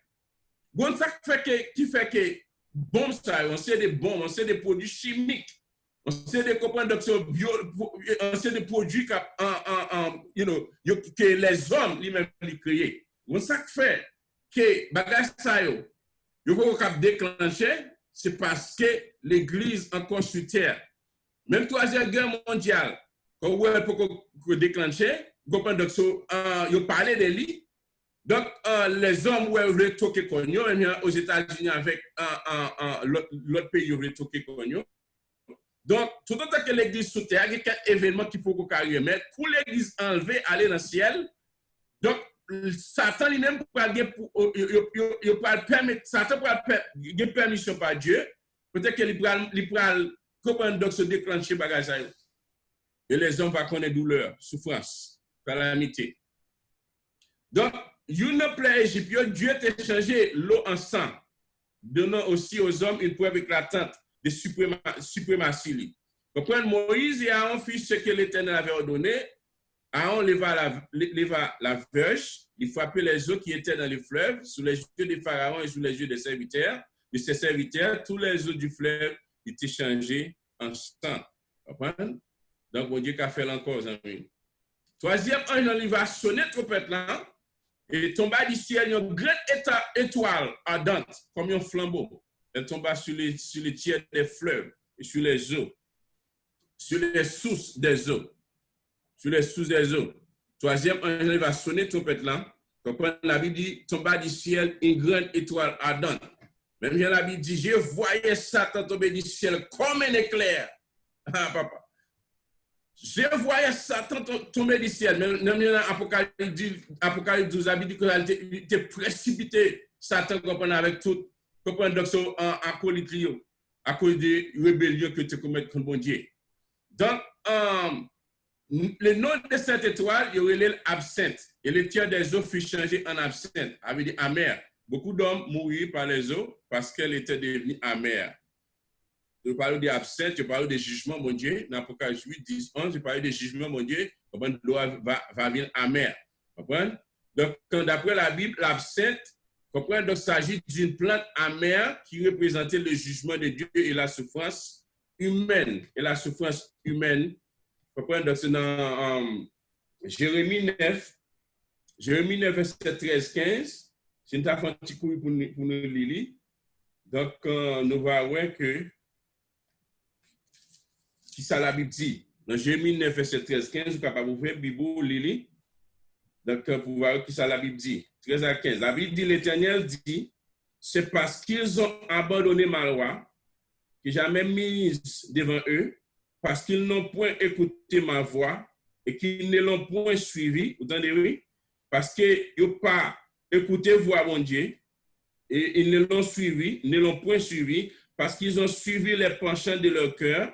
Bon, ça qui fait que bombes, ça, on sait des bombes, on sait des produits chimiques, on sait des composants bio, on sait des produits que les hommes lui-même ont créés. Bon, ça qui fait que bagage ça yo faut déclencher, c'est parce que l'Église encore sur terre. Même Troisième Guerre mondiale, quand on déclencher, vous comprenez que vous parlez de lui. Donc, les hommes veulent toquer Cogno, aux États-Unis avec l'autre pays veulent toquer Cogno. Donc, tout le temps que l'Église sous terre, il y a quelques événements qu'il faut qu'on carry. Mais pour l'Église enlever, aller dans le ciel, donc, Satan lui-même il permettre, Satan peut permission par Dieu, peut-être qu'il peut se déclencher bagage. Et les hommes vont connaître douleur, souffrance, calamité. Donc, une plaie égyptienne, Dieu a changé l'eau en sang, donnant aussi aux hommes une preuve éclatante de suprématie. Donc, Moïse et Aaron firent ce que l'Éternel avait ordonné. Aaron leva la verge, il frappait les eaux qui étaient dans le fleuve, sous les yeux des pharaons et sous les yeux des serviteurs. De ses serviteurs, tous les eaux du fleuve étaient changées en sang. Comprendre? Donc, mon Dieu, qu'a fait encore, amis. Troisième ange, il va sonner trompette là. Et tomba du ciel une grande étoile ardente, comme un flambeau. Elle tomba sur les tiers des fleuves et sur les eaux, sur les sources des eaux. Sur les sources des eaux. Troisième ange va sonner trompette là. Comme la Bible dit, tomba du ciel une grande étoile ardente. Même la Bible dit, je voyais Satan tomber du ciel comme un éclair. Ah, papa. Je voyais Satan tomber du ciel. Même Apocalypse 12 a dit qu'il était précipité, Satan, avec tout, à cause de rébellion que tu commets contre mon Dieu. Donc, le nom de cette étoile, il y aurait l'absinthe. Et le tiers des eaux fut changé en absinthe, avec des amers. Beaucoup d'hommes moururent par les eaux parce qu'elle était devenue amère. Je parle de l'absinthe, je parle de jugement, mon Dieu. Dans l'Apocalypse 8, 10, 11, je parle de jugement, mon Dieu. L'eau va venir amère. Donc, d'après la Bible, l'absinthe, donc, il s'agit d'une plante amère qui représentait le jugement de Dieu et la souffrance humaine. Et la souffrance humaine, donc c'est dans Jérémie 9, verset 13, 15. C'est une tafon petit coup pour nous lire. Donc, nous allons voir que qui ça la Bible dit. Dans Jérémie 9, verset 13, 15, vous êtes capable d'ouvrir Bible, Lili. Donc, pour voir qui ça la Bible dit. 13 à 15. La Bible dit, l'Éternel dit, c'est parce qu'ils ont abandonné ma loi, que jamais mise devant eux, parce qu'ils n'ont point écouté ma voix et qu'ils ne l'ont point suivi. Vous entendez? Parce qu'ils n'ont pas écouté voix mon Dieu et ils ne l'ont point suivi, parce qu'ils ont suivi les penchants de leur cœur.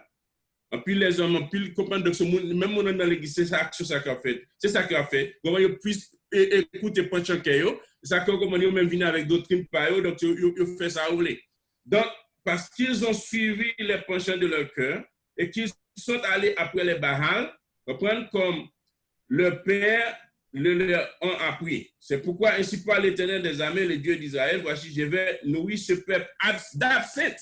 Et puis les hommes, puis comprendre que ce monde, même mon dans l'église, c'est ça qu'il a fait. C'est ça qu'il a fait. Comment ils puissent écouter penchants qu'ils ont, c'est ça comment ils même venir avec d'autres crimes par eux, donc ils font ça rouler. Donc, parce qu'ils ont suivi les penchants de leur cœur et qu'ils sont allés après les Baals, comprendre comme le Père leur ont appris. C'est pourquoi ainsi parle l'Éternel des armées, le Dieu d'Israël, voici, je vais nourrir ce peuple d'absinthe.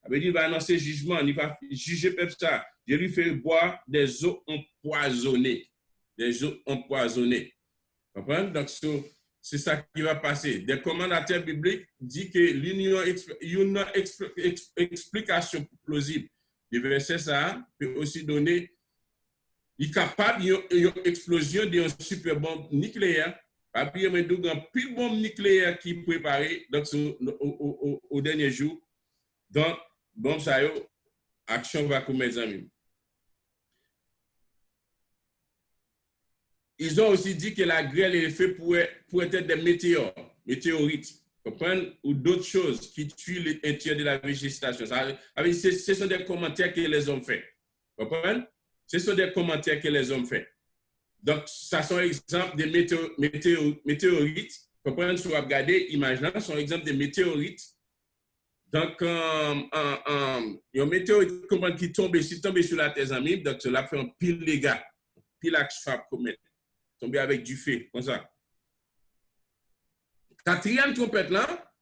Il va annoncer jugement, il va juger le peuple ça. Je lui fais boire des eaux empoisonnées. Des eaux empoisonnées. Comprends? Donc, c'est ça qui va passer. Des commentateurs bibliques disent que l'union, une explication plausible du verset ça peut aussi donner, il est capable d'une explosion d'une super bombe nucléaire. Après, il y a une pile bombe nucléaire qui est préparée donc, au dernier jour. Donc, bon, ça y est, action va commettre, amis. Ils ont aussi dit que la grêle est faite pour être des météorites, ou d'autres choses qui tuent l'intérieur de la végétation. Ce sont des commentaires que les hommes font. Comprenez? Ce sont des commentaires que les hommes font. Donc, ça sont exemples de météorites. Comprenez? Si vous regardez, imaginez, sont exemples de météorites. Donc, un météorite qui tombe sur la terre, amis, donc cela fait un pile de dégâts, pile action à commettre. Tomber avec du feu, comme ça. Quatrième trompette là,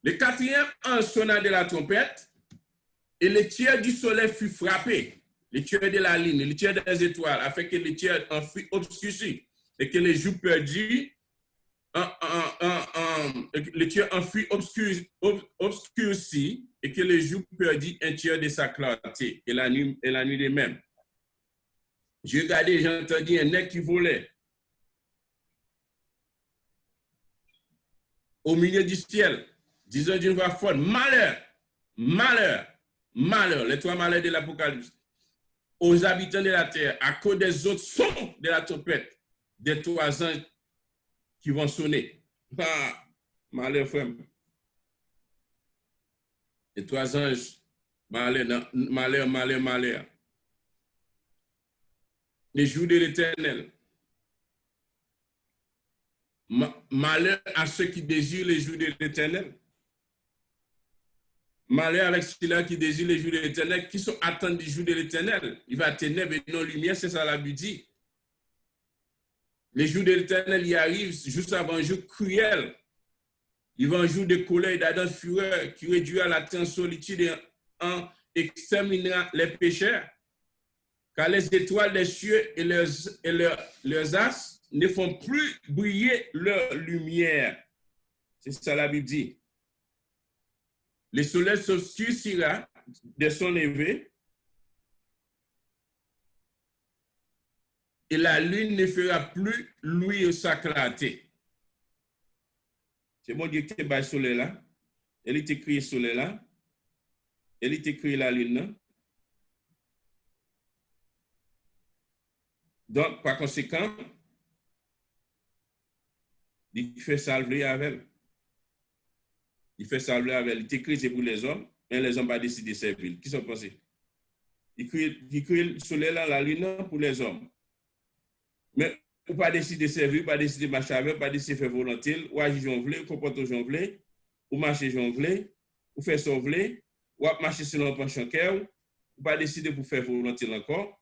le quatrième en sonna de la trompette, et le tiers du soleil fut frappé, le tiers de la lune, le tiers des étoiles, afin que le tiers en fût obscurci, et que les jours perdus, le tiers en fût obscurci, et que les jours perdus un tiers de sa clarté, et la nuit de même. J'ai regardé, j'ai entendu un nez qui volait au milieu du ciel, disant d'une voix forte, malheur, malheur, malheur, les trois malheurs de l'Apocalypse, aux habitants de la terre, à cause des autres sons de la trompette, des trois anges qui vont sonner. Ah, malheur, frère. Les trois anges, malheur, malheur, malheur, malheur. Les jours de l'Éternel. Malheur à ceux qui désirent les jours de l'Éternel. Malheur avec ceux-là qui désirent les jours de l'Éternel, qui sont attendus du jour de l'Éternel. Il va ténèbres et non lumière, c'est ça la Bible dit. Les jours de l'Éternel y arrivent juste avant un jour cruel. Il va un jour de colère et d'ardente fureur qui réduira la terre en solitude et en exterminera les pécheurs. Car les étoiles des cieux et leurs astres ne font plus briller leur lumière. C'est ça la Bible dit. Le soleil s'obscurcira de son lever et la lune ne fera plus luire sa clarté. C'est bon Dieu qui est bas le soleil là. Elle est écrit le soleil là. Elle est écrit la lune là. Donc, par conséquent, il fait salver avec elle. Il fait salver avec elle. Il t'écrit, c'est pour les hommes, mais les hommes n'ont pas décidé de servir. Qui sont pensés? Il crée le soleil là, la lune pour les hommes. Mais ou pas décider de servir, pas décider de marcher avec, pas décider de faire volonté, ou agir jonglé, ou comporter jonglé, ou marcher jonglé, ou faire sauver, ou marcher selon le penchant cœur, ou pas décider pour faire volonté encore.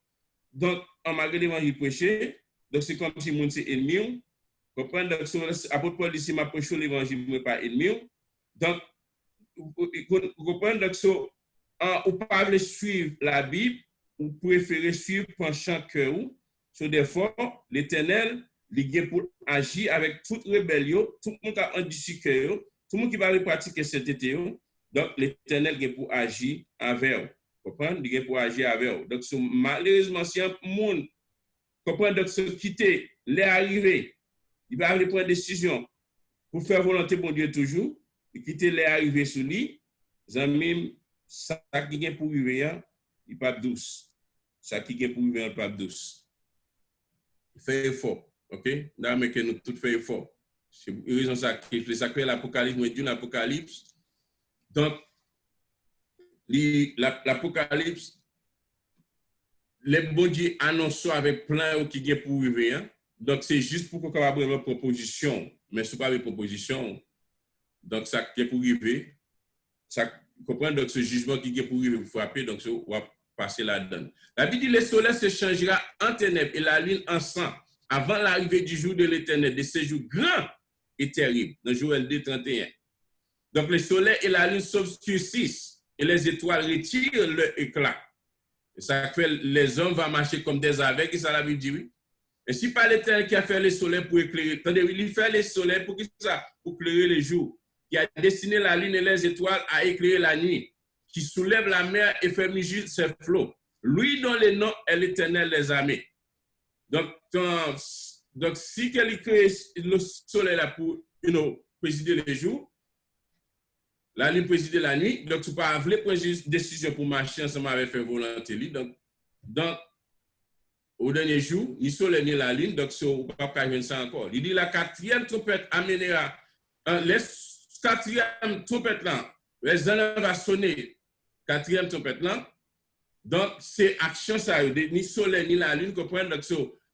Donc, en malgré l'évangile prêché, donc c'est comme si mon c'est ennemi. Comprendre, donc, apôtre Paul dit, ma prêché l'évangile, mais pas ennemi. Donc, vous comprenez, donc, ou pas suivre la Bible, ou préférez suivre penchant cœur. Sur des fois, l'Éternel, il est pour agir avec toute rébellion, tout le monde a un disciple, tout le monde qui va pratiquer cette été. Donc, l'Éternel est pour agir avec eux. Comprendre? Il est pour agir avec eux. Donc, malheureusement, si un monde comprend donc ce quitter, les arriver, il va prendre une décision pour faire volonté pour Dieu toujours, il quitter les arriver sur lui, amis, ça qui est pour vivre, il n'est pas douce. Ça qui est pour vivre, il n'est pas douce. Il fait effort, ok? Là, mais que nous tous faisons effort. C'est une raison ça qui fait l'Apocalypse, mais Dieu l'Apocalypse. Donc, l'Apocalypse, les bons dieux annoncent avec plein qui est pour vivre. Hein? Donc, c'est juste pour qu'on ait une proposition, mais ce n'est pas une proposition. Donc, ça qui est pour vivre, ça comprend donc ce jugement qui est pour vivre, pour frapper, donc on va passer là-dedans. La Bible dit le soleil se changera en ténèbres et la lune en sang avant l'arrivée du jour de l'Éternel, de ce jour grand et terrible, dans Joël 2, 31. Donc, le soleil et la lune s'obscurcissent et les étoiles retirent leur éclat. Et ça fait les hommes vont marcher comme des aveugles, et ça la Bible dit oui. Ainsi par l'Éternel qui a fait les soleils pour éclairer. Attendez, il fait les soleils pour qui ça? Pour éclairer les jours. Qui a destiné la lune et les étoiles à éclairer la nuit. Qui soulève la mer et fait mugir ses flots. Lui dont le nom est l'Éternel des armées. Donc si quelqu'un crée le soleil là pour présider les jours, la lune présider la nuit, donc tu ne peux pas avoir une décision pour marcher ensemble avec faire volonté. Donc au dernier jour, ni soleil ni la lune, donc on ne peut pas faire ça encore. Il dit la quatrième trompette amènera, les quatrième trompette là, les anges va sonner, quatrième trompette là, donc c'est action ça, ni soleil ni la lune, comprendre, donc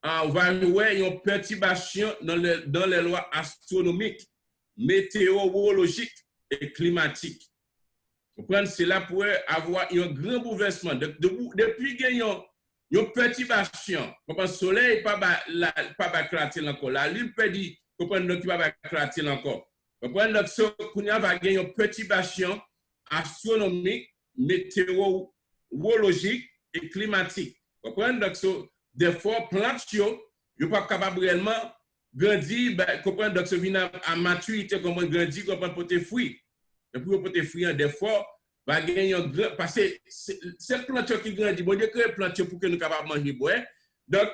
on va voir une perturbation dans les lois astronomiques, météorologiques et climatiques. Comprendre, c'est là pour avoir un grand bouleversement. Depuis qu'il y a une perturbation, le soleil n'est pas éclaté encore, la lune peut dire qu'il n'est pas éclaté encore. Comprendre, qu'on va gagner une perturbation astronomique, météorologique et climatique. Comprendre, donc des fois, plantes, ils ne sont pas capables réellement grandir, comprendre, donc, vient à maturité, comment grandir, comment porter fruits. Et pour porter fruits, des fois, va gagner un grand. Parce que c'est plantes qui grandissent. Bon Dieu, crée plantes pour que nous soyons capables de manger. Ouais. Donc,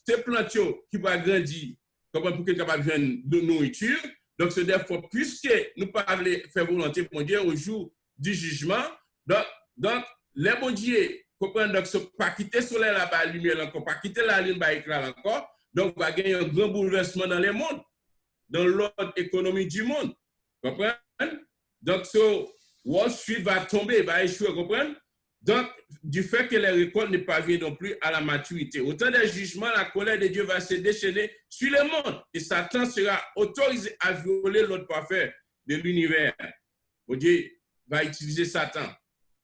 c'est plantes qui vont grandir, pour que nous soyons capables de faire de nourriture. Donc, c'est des fois, puisque nous ne pouvons pas faire volonté, bon Dieu, au jour du jugement, donc les bon Dieu, comprendre, donc, pas quitter le soleil là-bas, la lumière encore, pas quitter la lune, éclat encore. Donc, on va gagner un grand bouleversement dans le monde, dans l'ordre économique du monde. Comprenez? Donc, Wall Street va tomber, va échouer, comprenez? Donc, du fait que les récoltes n'est pas venues non plus à la maturité. Au temps des jugements, la colère de Dieu va se déchaîner sur le monde et Satan sera autorisé à violer l'ordre parfait de l'univers. Dieu va utiliser Satan,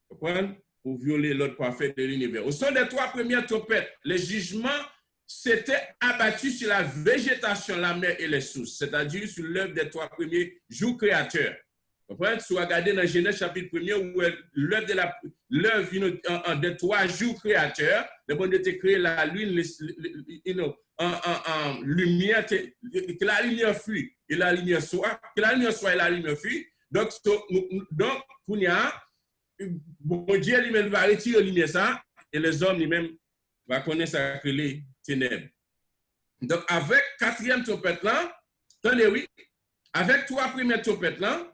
comprenez? Pour violer l'ordre parfait de l'univers. Au son des trois premières trompettes, les jugements s'étaient abattus sur la végétation, la mer et les sources, c'est-à-dire sur l'œuvre des trois premiers jours créateurs. Vous comprenez? Si vous regardez dans Genèse chapitre 1er, où l'œuvre des 3 jours créateurs, le bon Dieu a créé la lune, en lumière, que la lumière fuit et la lumière soit, que la lumière soit et la lumière fuit. Donc, il y a bon Dieu lui-même va retirer la lumière ça, et les hommes lui-même vont connaître ça que les ténèbres. Donc, avec quatrième trompette là, attendez, oui, avec 3 premières trompettes là,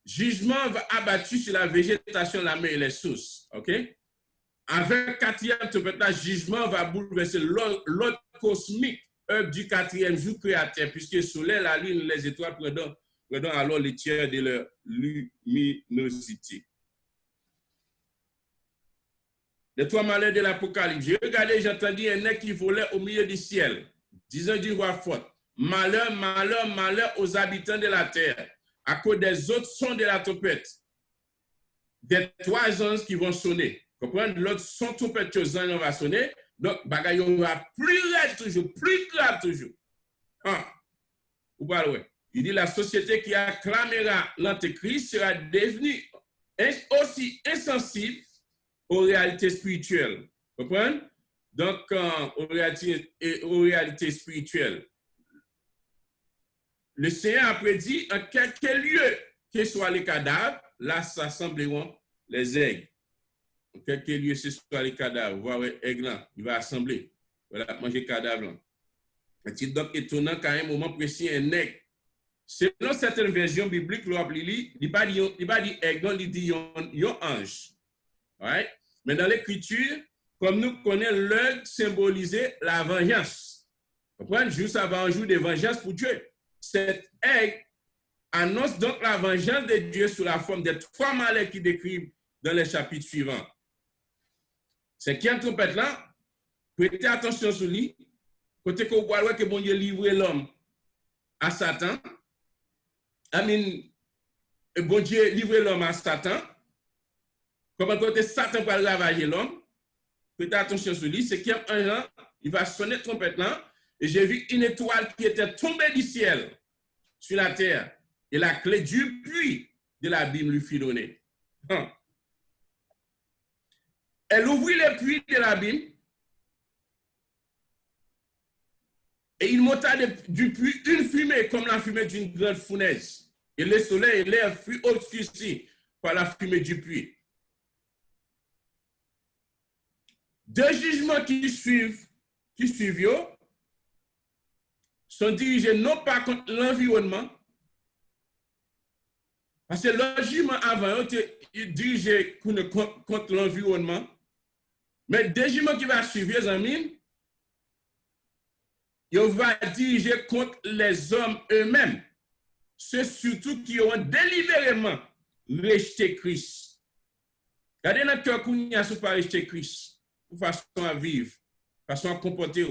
jugement va abattu sur la végétation, la mer et les sources. OK? Avec quatrième trompette là, jugement va bouleverser l'ordre cosmique, œuvre du quatrième jour créateur, puisque le soleil, la lune, les étoiles prendront alors les tiers de leur luminosité. Les 3 malheurs de l'Apocalypse. J'ai regardé, j'ai entendu un nez qui volait au milieu du ciel, disant d'une voix forte, malheur, malheur, malheur aux habitants de la terre, à cause des autres sons de la trompette, des 3 anges qui vont sonner. Comprenez? L'autre son trompette que les anges vont sonner, donc, bagaille va plus raide toujours, plus grave toujours. Vous parlez, il dit la société qui acclamera l'Antéchrist sera devenue aussi insensible aux réalités spirituelles. Vous comprenez? Donc, aux réalités spirituelles. Le Seigneur a prédit en quelque lieu que soient les cadavres, là s'assembleront les aigles. En quelque lieu que soient les cadavres, vous voyez, aigle, il va assembler. Voilà, manger cadavre. C'est donc étonnant qu'à un moment précis, un aigle. Selon certaines versions bibliques, il ne pas dit aigle, il dit un ange. Right? Mais dans l'écriture, comme nous connaissons, l'aigle symbolisait la vengeance. Vous comprenez? Juste avant un jour de vengeance pour Dieu. Cet aigle annonce donc la vengeance de Dieu sous la forme des 3 malheurs qui décrivent dans les chapitres suivants. C'est qui en trompette là? Prêtez attention sur lui. Côté qu'on voit que bon Dieu livre l'homme à Satan. Bon Dieu livre l'homme à Satan. Comment côté Satan va ravager l'homme? Prêtez attention sur lui. C'est qui un an, il va sonner trompette là. Et j'ai vu une étoile qui était tombée du ciel sur la terre. Et la clé du puits de l'abîme lui fut donnée. Elle ouvrit le puits de l'abîme. Et il monta du puits une fumée comme la fumée d'une grande fournaise. Et le soleil et l'air furent obscurcis par la fumée du puits. Deux jugements qui suivent sont dirigés non pas contre l'environnement, parce que le jugement avant était dirigé contre l'environnement, mais deux jugements qui vont suivre, les amis, ils vont diriger contre les hommes eux-mêmes, ceux surtout qui ont délibérément rejeté Christ. Regardez notre cœur qu'on a pas rejeté Christ, pour façon à vivre, façon à comporter.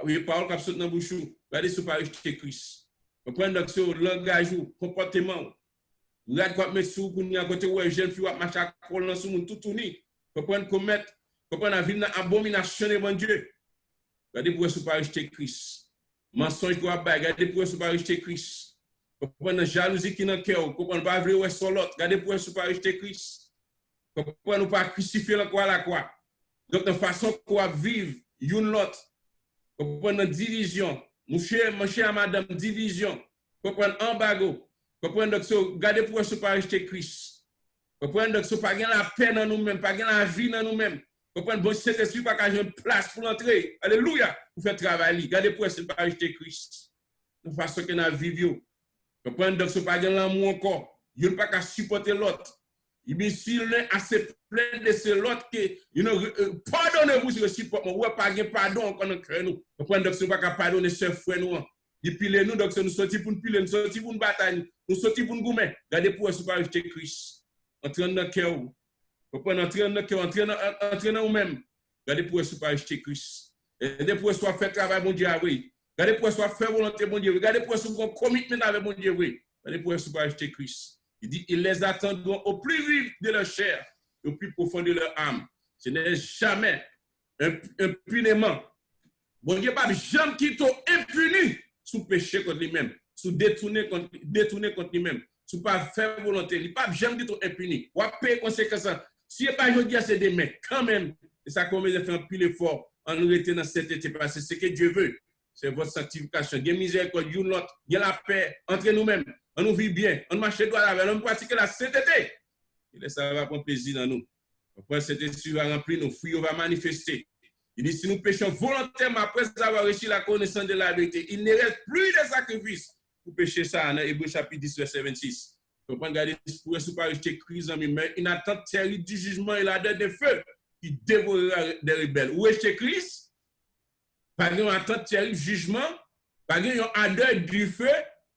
Oui, parole qui saute dans la bouche, regardez si vous pas rejeté Christ. Vous prenez donc sur langage, comportement. Regardez quoi mettre sous qu'on y a côté ouais jeune fille marcher à col dans sous tout tourner. Vous prenez commettre, vous prenez la vie dans abomination de mon Dieu. Regardez pour vous pas rejeter Christ. Mensonge quoi ba, regardez pour vous pas rejeter Christ. Vous prenez la jalousie qui dans cœur, vous prenez pas vrai ouais sur l'autre, regardez pour vous pas rejeter Christ. Vous prenez pas crucifier la croix. Donc de façon qu'on vivre une l'autre. Vous prenez division, monsieur et madame division. Vous prenez embargo. Vous prenez donc regardez pour vous pas rejeter Christ. Vous prenez donc pas gagner la paix dans nous-mêmes, pas gagner la vie dans nous-mêmes. Vous prenez bon Saint-Esprit pas gagner une place pour entrer. Alléluia. Vous faites travailler. Regardez pour vous pas rejeter Christ. De façon que nous vivons. Vous prenez donc pas gagner l'amour encore. Vous ne pas qu'à supporter l'autre. Il dit, s'il est assez plein de ce l'autre que, pardonnez-vous si je supporte, ou pas de pardon qu'on a créé nous. Vous prenez donc pas qu'à pardonner ce frère nous. Il pile nous, donc nous sortis pour nous piler, nous sortis pour nous bataille, nous sortis pour nous gommer. Regardez pour vous pas rejeter Christ. Entraînez dans le cœur. Vous prenez entraînez dans le cœur, entraînez vous-même. Regardez pour vous pas rejeter Christ. Regardez pour vous faire travail, mon Dieu, oui. Regardez pour vous faire volonté, mon Dieu. Regardez pour vous faire commitment avec mon Dieu, oui. Regardez pour vous pas rejeter Christ. Il dit, ils les attendront au plus vif de leur chair, au plus profond de leur âme. Ce n'est jamais impunément. Bon Dieu, pas jamais qui t'ont impuni sous péché contre lui-même, sous détourner contre lui-même, sous pas faire volonté. Il pas jamais qui t'ont impuni. Ou à payer conséquence. Si il pas aujourd'hui, c'est demain. Quand même, et ça commence à faire un pile effort en nous retenant cet été passé. C'est ce que Dieu veut. C'est votre sanctification. Il y a miséricorde, il y a la paix entre nous-mêmes. On nous vit bien, on marche droit avec, on pratique la sainteté. Et ça va prendre plaisir dans nous. Après, cet esprit va remplir nos fruits, on va manifester. Il dit, si nous péchons volontairement après avoir reçu la connaissance de la vérité, il ne reste plus de sacrifice pour pécher ça dans Hébreux chapitre 10, verset 26. Vous pouvez regarder, pour ne pas rejeter Christ, mais une attente terrible du jugement et la dette de feu qui dévorera des rebelles. Ou rejeter Christ, par une attente terrible jugement, par une ardeur du feu,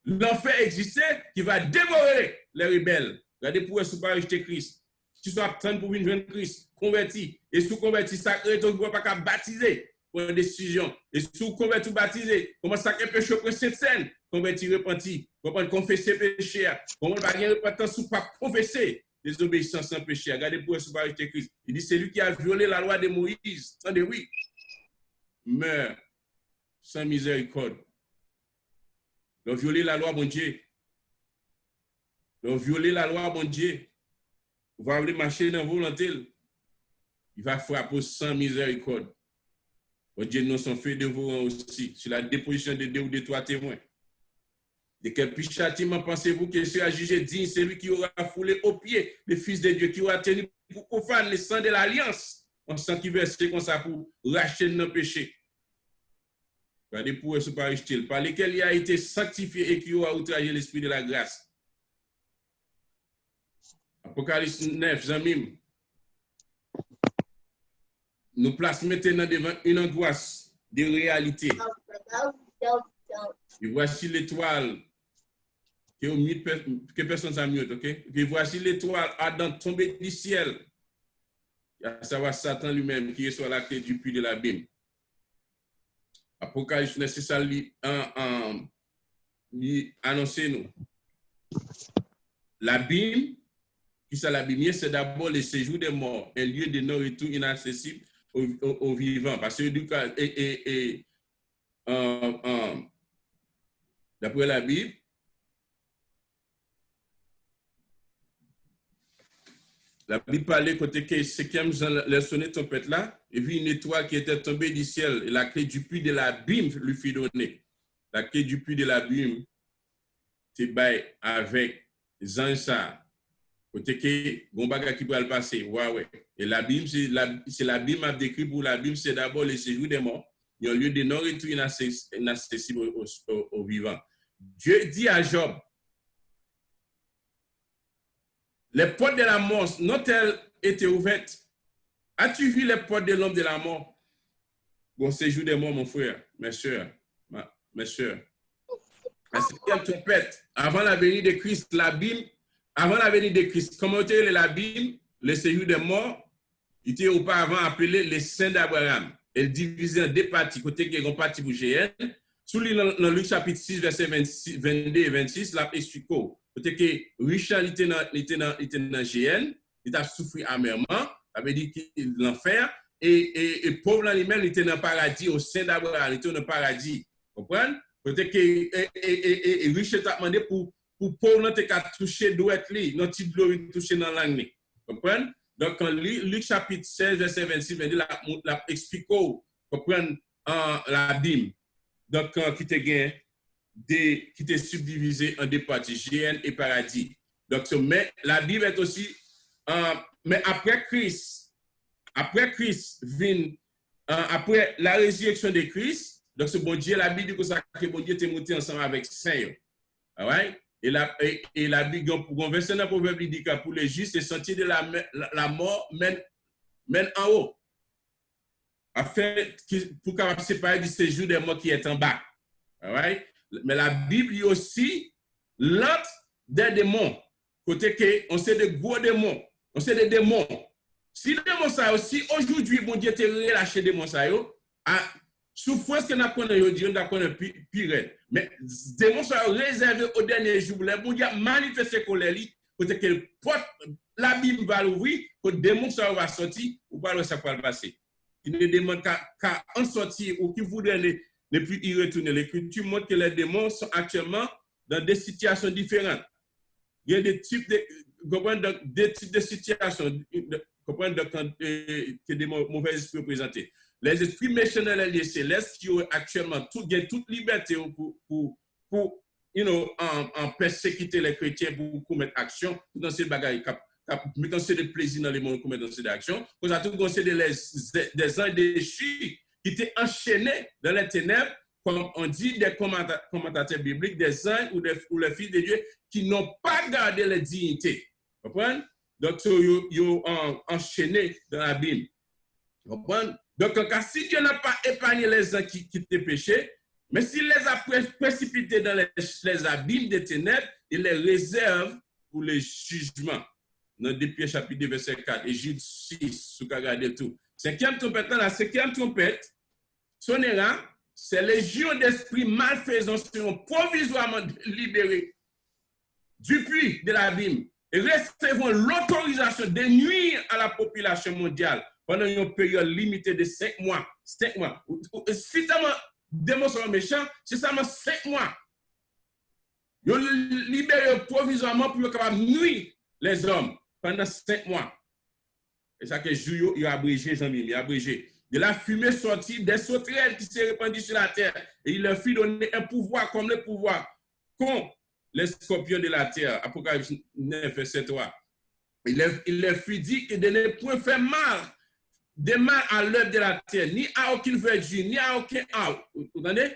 l'enfer existait qui va dévorer les rebelles. Regardez pour ne pas rejeter Christ. Si tu sois pour une jeune Christ, converti, et si tu convertis, ça ne peut pas baptiser pour une décision. Et si tu convertis ou baptiser, comment ça peut pécher pour cette scène? Converti, repenti, comment confesser péché, comment pas gagner repentance ou pas confesser désobéissance sans péché. Regardez pour ne pas rejeter Christ. Il dit, c'est lui qui a violé la loi de Moïse. Attendez, oui, meurt sans miséricorde. Ils ont violé la loi, mon Dieu. Ils ont violé la loi, mon Dieu. Vous allez marcher dans la volonté. Il va frapper sans miséricorde. Mon Dieu, nous sommes faits de vous aussi, sur la déposition de deux ou de trois témoins. De quel plus châtiment pensez-vous que sera jugé digne celui qui aura foulé au pied le Fils de Dieu, qui aura tenu pour profane le sang de l'alliance, en sang qui verse comme ça pour racheter nos péchés. Regardez pour ce par par lesquels il a été sanctifié et qui aura outragé l'esprit de la grâce. Apocalypse 9, Zamim, nous place maintenant devant une angoisse de réalité. Et voici l'étoile que personne n'a mis, ok? Et voici l'étoile Adam tombé du ciel. À savoir Satan lui-même qui est sur la clé du puits de l'abîme. Apocalypse 9, c'est ça annoncé nous. L'abîme, qui c'est l'abîme, c'est d'abord le séjour des morts, un lieu de non-retour inaccessible aux vivants. Parce que d'après la Bible, La Bible parlait côté que cinquième les sonné trompette là, et puis une étoile qui était tombée du ciel, et la clé du puits de l'abîme lui fut donnée. La clé du puits de l'abîme, c'est avec Jean ça. Côté que Gombaga qui peut le passer, ouais. Et l'abîme, c'est l'abîme à décrit pour l'abîme, c'est d'abord le séjour des morts. Il y a un lieu de non-retour inaccessible aux vivants. Dieu dit à Job, les portes de la mort n'ont-elles été ouvertes? As-tu vu les portes de l'homme de la mort? Bon séjour des morts, mon frère, mes soeurs, mes soeurs. La cinquième trompette, avant la venue de Christ, l'abîme, avant la venue de Christ, comment était l'abîme, le séjour des morts, il était auparavant appelé les saints d'Abraham. Elle divisait en deux parties, côté qui est une partie pour GN. Sous dans Luc chapitre 6, verset 22 et 26, là, explique côté que Richard était dans GN, il a souffert amèrement, ça veut dire qu'il l'enfer, et pauvre dans lui-même, il était dans le paradis, au sein d'Abraham, il était dans le paradis. Vous comprenez? Peut-être que Richard a demandé pour pauvre dans te toucher douette li, non ti gloire toucher dans langue ni. Comprenez? Donc quand Luc chapitre 16 verset 26 la explique comprendre l'abîme. Donc qui te gain qui te subdivisé en deux parties, GN et paradis. Donc mais la Bible est aussi mais après Christ vient après la résurrection de Christ. Donc, ce bon Dieu, la Bible dit que bon Dieu était monté ensemble avec Saint. Right? Et la Bible, pour verset dans le proverbe, il dit que pour les justes, le sentier de la mort mène en haut. Afin pour capable séparer du séjour des morts qui est en bas. Right? Mais la Bible dit aussi l'autre des démons. Côté que on sait de gros démons, on sait des démons. Si les démons ça aussi, aujourd'hui, bon Dieu t'a relâché des démons ça souffrance que nous apprenons, on apprend pire. Mais les démons sont réservés au dernier jour. Les bon Dieu manifeste colère, côté que la Bible va l'ouvrir, que les démons va sortir, ou pas ça va passer. Il ne demande qu'à en sortir ou qui voudrait ne plus y retourner. L'Écriture montre que les démons sont actuellement dans des situations différentes. Il y a des types de situations que des mauvais esprits présentés. Les esprits méchants dans les lieux célestes qui ont actuellement toute liberté pour en persécuter les chrétiens pour commettre action, dans ces bagailles, mettant des plaisirs dans les mondes, commettre ces actions. Vous avez tout considéré des anges déchus qui étaient enchaînés dans les ténèbres, comme on dit des commentateurs bibliques, des anges ou les fils de Dieu qui n'ont pas gardé la dignité. Vous comprenez? Donc, ils ont enchaîné dans la Bible. Vous comprenez? Donc, si Dieu n'a pas épargné les gens qui étaient péchés, mais s'il les a précipités dans les abîmes des ténèbres, il les réserve pour les jugements. Dans 2 Pierre chapitre 2, verset 4 et Jude 6, vous regardez tout. Cinquième trompette, la cinquième trompette sonnera, c'est les légions d'esprits malfaisants seront provisoirement libérés du puits de l'abîme et recevront l'autorisation de nuire à la population mondiale pendant une période limitée de 5 mois. 5 mois. Si ça m'a démontré méchant, c'est seulement 5 mois. Ils libéré provisoirement pour capable nuire les hommes pendant 5 mois. Et ça que Jouyo, il a abrégé, Jean-Mi, il a abrégé. De la fumée sortie des sauterelles qui se répandues sur la terre. Et il leur fit donner un pouvoir comme le pouvoir qu'ont les scorpions de la terre. Apocalypse 9, verset 3. Il leur fit dire que de ne point faire mal, de mal à l'œuvre de la terre, ni à aucune verdure, ni à aucun arbre. Vous entendez?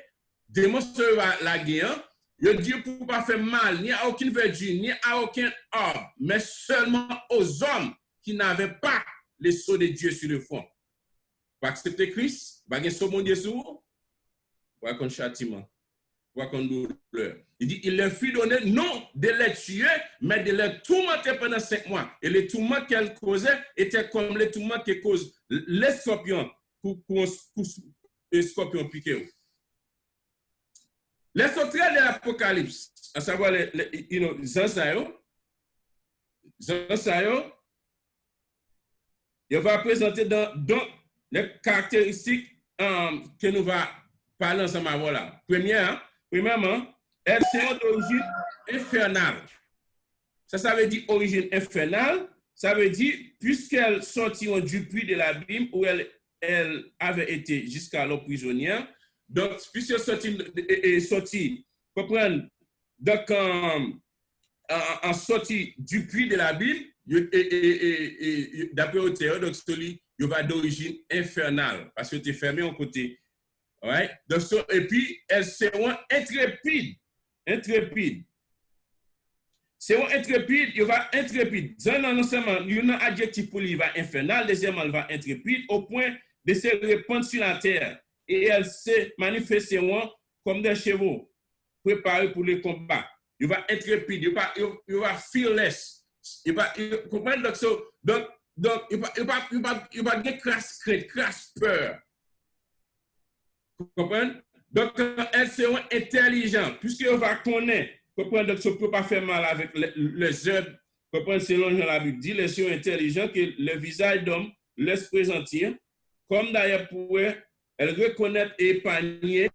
Démontre la guerre. Il dit pour ne pas faire mal, ni à aucune verdure, ni à aucun arbre, mais seulement aux hommes qui n'avaient pas les sceaux de Dieu sur le front. Pour accepter Christ, il y a un saut mon Dieu sur vous, pour qu'on châtiment, pour qu'on douleur. Il dit, il leur fit donner non de les tuer, mais de les tourmenter pendant 5 mois. Et les tourments qu'elle causait étaient comme les tourments que causent les scorpions pour les scorpions piqués. Les sauterelles de l'Apocalypse, à savoir les Zansayo, il va présenter dans les caractéristiques que nous va parler ensemble. Voilà. Premièrement, elles sont d'origine infernale. Ça veut dire origine infernale. Ça veut dire, puisqu'elles sortiront du puits de l'abîme où elle avait été jusqu'alors prisonnière, donc, puisqu'elles sorti, comprendre, donc, en sortie du puits de l'abîme, d'après au théorie, donc, celui, il va d'origine infernale, parce que tu es fermé en côté. Ouais? Donc, et puis, elles seront intrépides. Intrépides. Seront intrépides, il va intrépide. Non seulement, il y a un adjectif pour lui, il va infernal, deuxièmement, il va intrépide, au point de se répandre sur la terre. Et elles se manifesteront comme des chevaux, préparés pour le combat. Il va intrépide, il va fearless. Il va, comprendre, donc, il va avoir crasse peur. Vous comprenez? Donc, elles seront intelligentes, puisqu'il va connaître, comprendre, donc, ça ne peut pas faire mal avec les œuvres, comprendre, selon la Bible dit, les seront intelligentes, que le visage d'homme laisse présenter, comme d'ailleurs pour elles reconnaître et épargner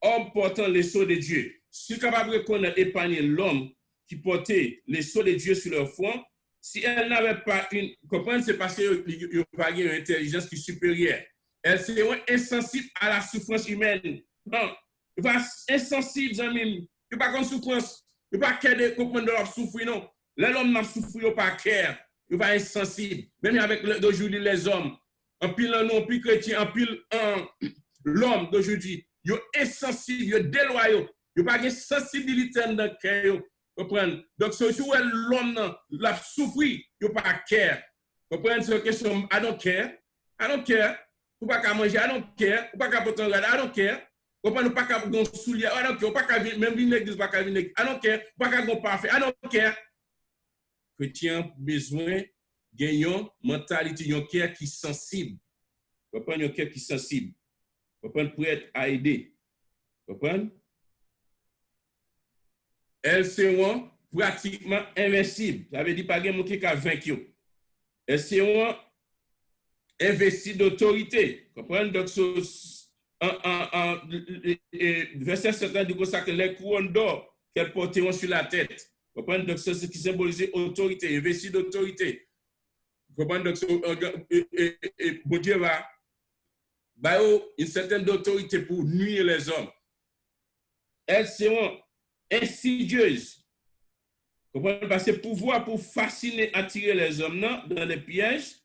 homme portant les sceaux de Dieu. Si capable de reconnaître et épargner l'homme qui portait les sceaux de Dieu sur leur front, si elle n'avait pas une, comprendre, c'est parce qu'il n'y a pas une intelligence qui est supérieure. Elles seront insensibles à la souffrance humaine. Non, il va insensible, amis. Il pas comme souffrance. Il pas qu'elle comprendre de leur souffrir, non. L'homme n'a souffert, il pas qu'elle. Il va insensible. Même avec d'aujourd'hui les hommes, en pile non, en pile chrétien, en pile l'homme d'aujourd'hui, il est insensible, il est déloyal. Il n'y a pas de sensibilité dans le cœur. Comprendre? Donc, ce jour où l'homme l'a souffert, il n'y a pas de cœur. Comprendre? C'est une question, I don't care. I don't care. Ou pas qu'à manger, I don't care. Ou pas qu'à porter un regard, I don't care. Ou pas qu'à gon soulier, I don't care. Ou pas qu'à même venir l'église, pas qu'à venir l'église, I don't care. Ou pas qu'à gon parfait, I don't care. Chrétien besoin gagnant mentalité, un cœur qui est sensible. Comprendre? Un cœur qui est sensible. Comprendre? Prêt à aider. Comprendre? Elles seront pratiquement invincibles. Ça veut dire pas quelqu'un qui a vaincu. Elles seront investies d'autorité. Comprenez? Donc, verset 7 dit que les couronnes d'or qu'elles porteront sur la tête. Comprenez? Donc, c'est ce qui symbolise autorité, investies d'autorité. Comprenez? Donc, bon Dieu va une certaine autorité pour nuire les hommes. Elles seront insidieuses. Parce que pouvoir pour fasciner, attirer les hommes dans les pièges,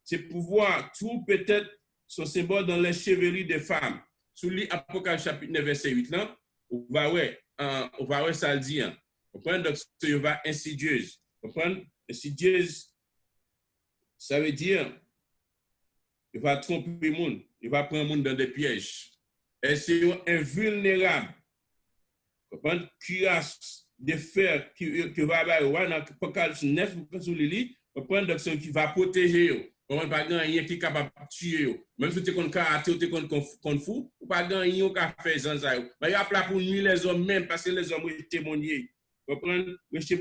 c'est pouvoir tout peut-être son symbole dans les chevaliers des femmes. Sous l'Apocalypse chapitre 9, verset 8, là, on va voir ça le dit. Donc, il va insidieuse. Insidieuse, ça veut dire il va tromper le monde, il va prendre le monde dans des pièges. Elles seront invulnérables. Cuirasse de fer qui va avoir dans l'Apocalypse 9, qui va protéger. On ne va pas gagner qui est capable de tuer. Même si tu es contre karaté ou tu es contre fou, ou pas gagner qui a fait ça. Mais il y a là pour nuire les hommes même parce que les hommes rejettent mon Dieu. Vous comprenez? Rejettent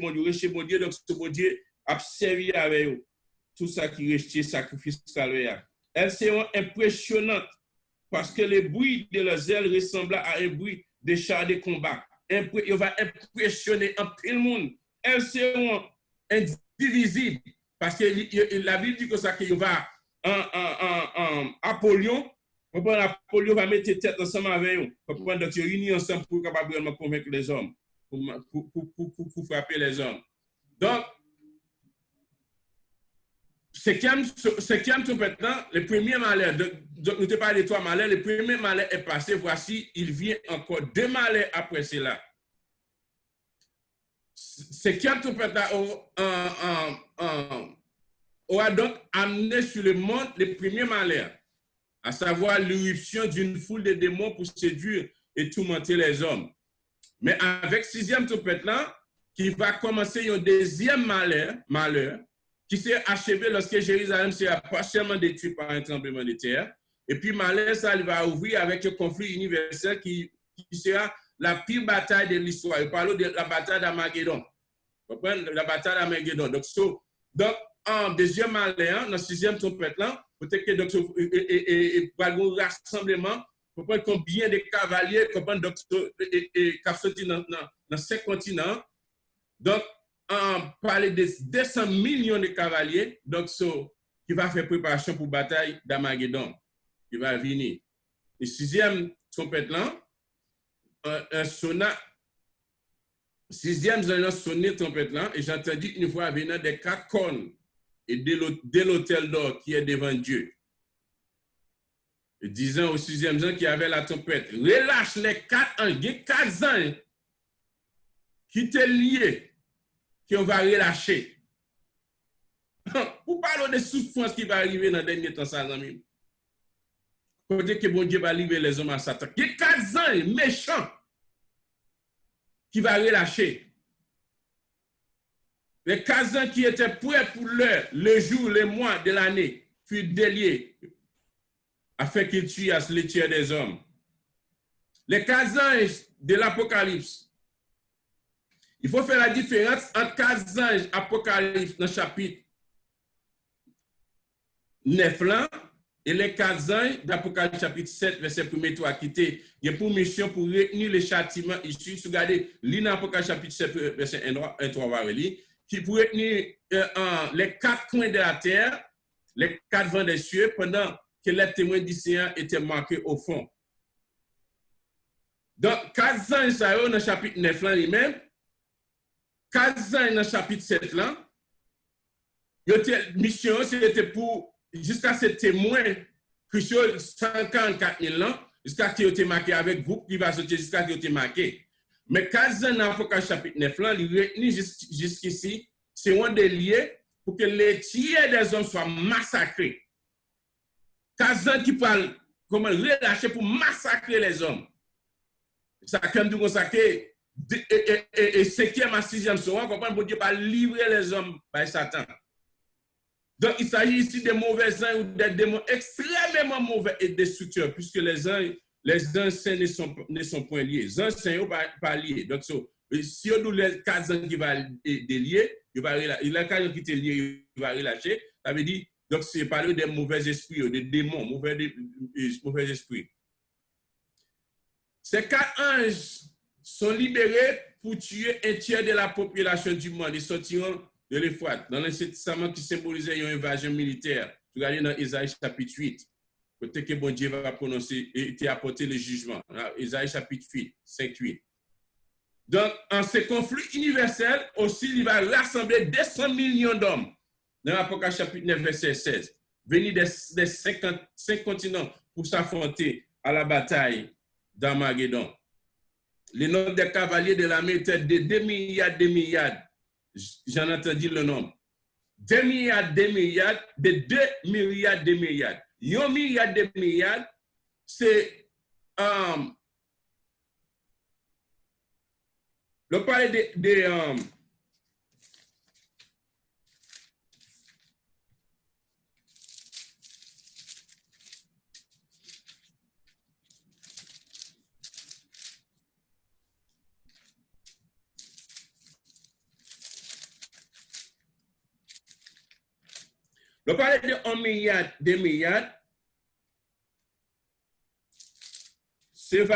mon Dieu, donc ce bon Dieu a servi avec eux. Tout ça qui rejette sacrifice calvaire. Elles seront impressionnantes parce que le bruit de leurs ailes ressemble à un bruit de chars de combat. Il va impressionner un peu le monde. Elles seront indivisibles. Parce que la Bible dit que ça qu'il va Apollyon, Apollyon va mettre tête ensemble avec eux. Donc, ils réunissent ensemble pour capablement convaincre les hommes, pour frapper les hommes. Donc, ce qui est maintenant, le premier malheur, donc nous te parlons de trois malheurs, le premier malheur est passé, voici, il vient encore deux malheurs après cela. Ce qui est maintenant aura donc amené sur le monde le premier malheur, à savoir l'irruption d'une foule de démons pour séduire et tourmenter les hommes. Mais avec sixième trompette là, qui va commencer un deuxième malheur, qui s'est achevé lorsque Jérusalem sera partiellement détruite par un tremblement de terre. Et puis malheur, ça il va ouvrir avec un conflit universel qui sera la pire bataille de l'histoire. Il parle de la bataille d'Armageddon. La bataille d'Armageddon. Donc, en deuxième malheur, dans la sixième trompette là, peut-être que donc un rassemblement, comprendre combien de cavaliers, comprendre donc qui sorti dans 5 continents. Donc, parler de 200 millions de cavaliers, donc qui va faire préparation pour la bataille d'Armageddon, qui va venir. Et sixième trompette là, un sonat, sixième sonné trompette là, et j'ai entendu une voix venant des quatre cornes et de l'autel d'or qui est devant Dieu. Et disant au sixième ange qui avait la trompette, relâche les quatre anges, les quatre anges qui étaient liés, qu'on va relâcher. Pour parler de souffrance qui va arriver dans le dernier temps, ça, amis. Côté que bon Dieu va livrer les hommes à Satan. Il y a quatre anges méchants qui va relâcher. Les quatre anges qui étaient prêts pour l'heure, le jour, le mois de l'année, furent déliés afin qu'ils tuent les tueurs des hommes. Les quatre anges de l'Apocalypse. Il faut faire la différence entre quatre anges Apocalypse dans le chapitre 9 là, et les quatre anges d'Apocalypse chapitre 7, verset 1er qui étaient pour mission pour retenir les châtiments issus. Si vous regardez l'Apocalypse chapitre 7, verset 1, 3, qui pour retenir les quatre coins de la terre, les quatre vents des cieux, pendant que les témoins d'Israël étaient marqués au fond. Donc, quatre anges dans le chapitre 9 là lui-même, quatre anges dans le chapitre 7 là, mission, c'était pour jusqu'à ces témoins qui sont 144 000 ans, jusqu'à ce qu'ils aient marqué avec groupe qui va sortir jusqu'à ce qu'ils aient marqué. Mais quatre ans dans l'Apocalypse chapitre 9 là, il retenu jusqu'ici, c'est un des liés pour que les tiers des hommes soient massacrés. Quatre ans qui parlent comment relâcher pour massacrer les hommes. Ça comme du consacré et cinquième à sixième soir, comprendre que Dieu va livrer les hommes par Satan. Donc, il s'agit ici des mauvais anges ou des démons extrêmement mauvais et destructeurs, puisque les anges saints ne sont point liés. Les anges saints ne sont pas liés. Donc, si on a les quatre anges qui vont délier, il a quatre anges qui sont liés, il va relâcher. Ça veut dire, donc, c'est parler des mauvais esprits, des démons, mauvais esprits. Ces quatre anges sont libérés pour tuer un tiers de la population du monde. Ils sortiront de l'Euphrate, dans l'Ancien Testament qui symbolisait une invasion militaire. Regardez dans Isaïe chapitre 8, côté que bon Dieu va prononcer et apporter le jugement. Isaïe chapitre 8, 5-8. Donc, en ce conflit universel, aussi, il va rassembler 200 millions d'hommes. Dans l'Apocalypse chapitre 9, verset 16. Venus des 5 continents pour s'affronter à la bataille d'Armageddon. Le nombre des cavaliers de l'armée était de 2 milliards. J'en ai entendu le nombre. 2 milliards, de 2 milliards. 1 milliard de milliards, c'est le palais le palais de 1 milliard, 2 milliards, c'est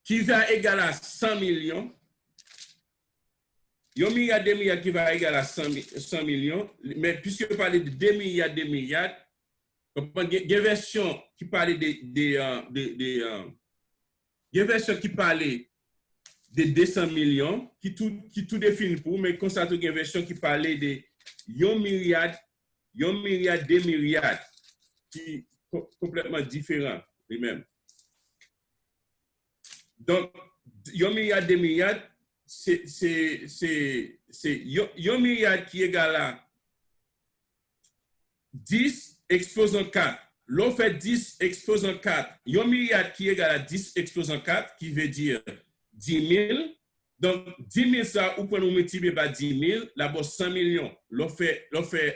qui va égaler à 100 millions. 1 milliard, 2 milliards qui va égaler à 100 millions. Mais puisque je parle de 2 milliards, 2 milliards, il y a une version qui parlait une version qui parlait de 200 millions, qui tout définit pour, mais constate une version qui parlait de 1 milliard, 2 milliards, qui complètement différent lui-même. Donc, 1 milliard, 2 milliards, c'est 1 milliard qui égale à 10 exposant 4. L'on fait 10 exposant 4. 1 milliard qui égale à 10 exposant 4, qui veut dire 10 000. Donc, 10 000, ça, ou pour nous multiplier par 10 000, là-bas 100 millions. L'on fait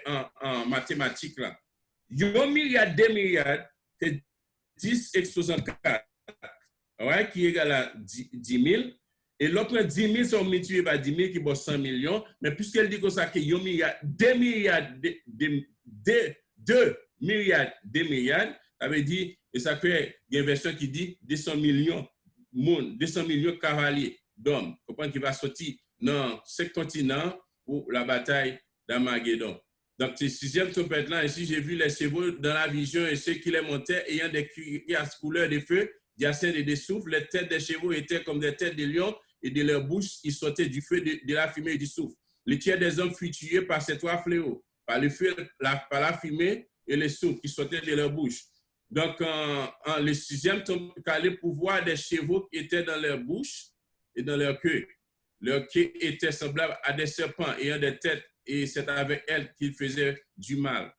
en mathématiques là. 1 milliard, 2 milliards, c'est 10 exposant 4. Ouais, qui égale à 10 000. Et l'autre 10 000 sont multipliés par 10 000 qui vaut 100 millions. Mais puisqu'elle dit comme ça que 1 milliard, 2 milliards, 2 milliards, 2 milliards, ça veut dire, et ça fait une version qui dit 200 millions cavaliers. d'hommes. Comprenez qui va sortir dans 5 continents pour la bataille d'Armageddon. Donc, c'est 6e trompette là. Ici, j'ai vu les chevaux dans la vision et ceux qui les montaient ayant des cuirasses couleur de feu, d'hyacinthe et de soufre. Les têtes des chevaux étaient comme des têtes de lions et de leur bouche, ils sortaient du feu, de la fumée et du soufre. Le tiers des hommes fut tué par ces 3 fléaux, par le feu, par la fumée et le soufre qui sortaient de leur bouche. Donc, le 6e trompette, le pouvoir des chevaux qui étaient dans leur bouche et dans leur queue. Leur queue était semblable à des serpents ayant des têtes, et c'est avec elles qu'ils faisaient du mal.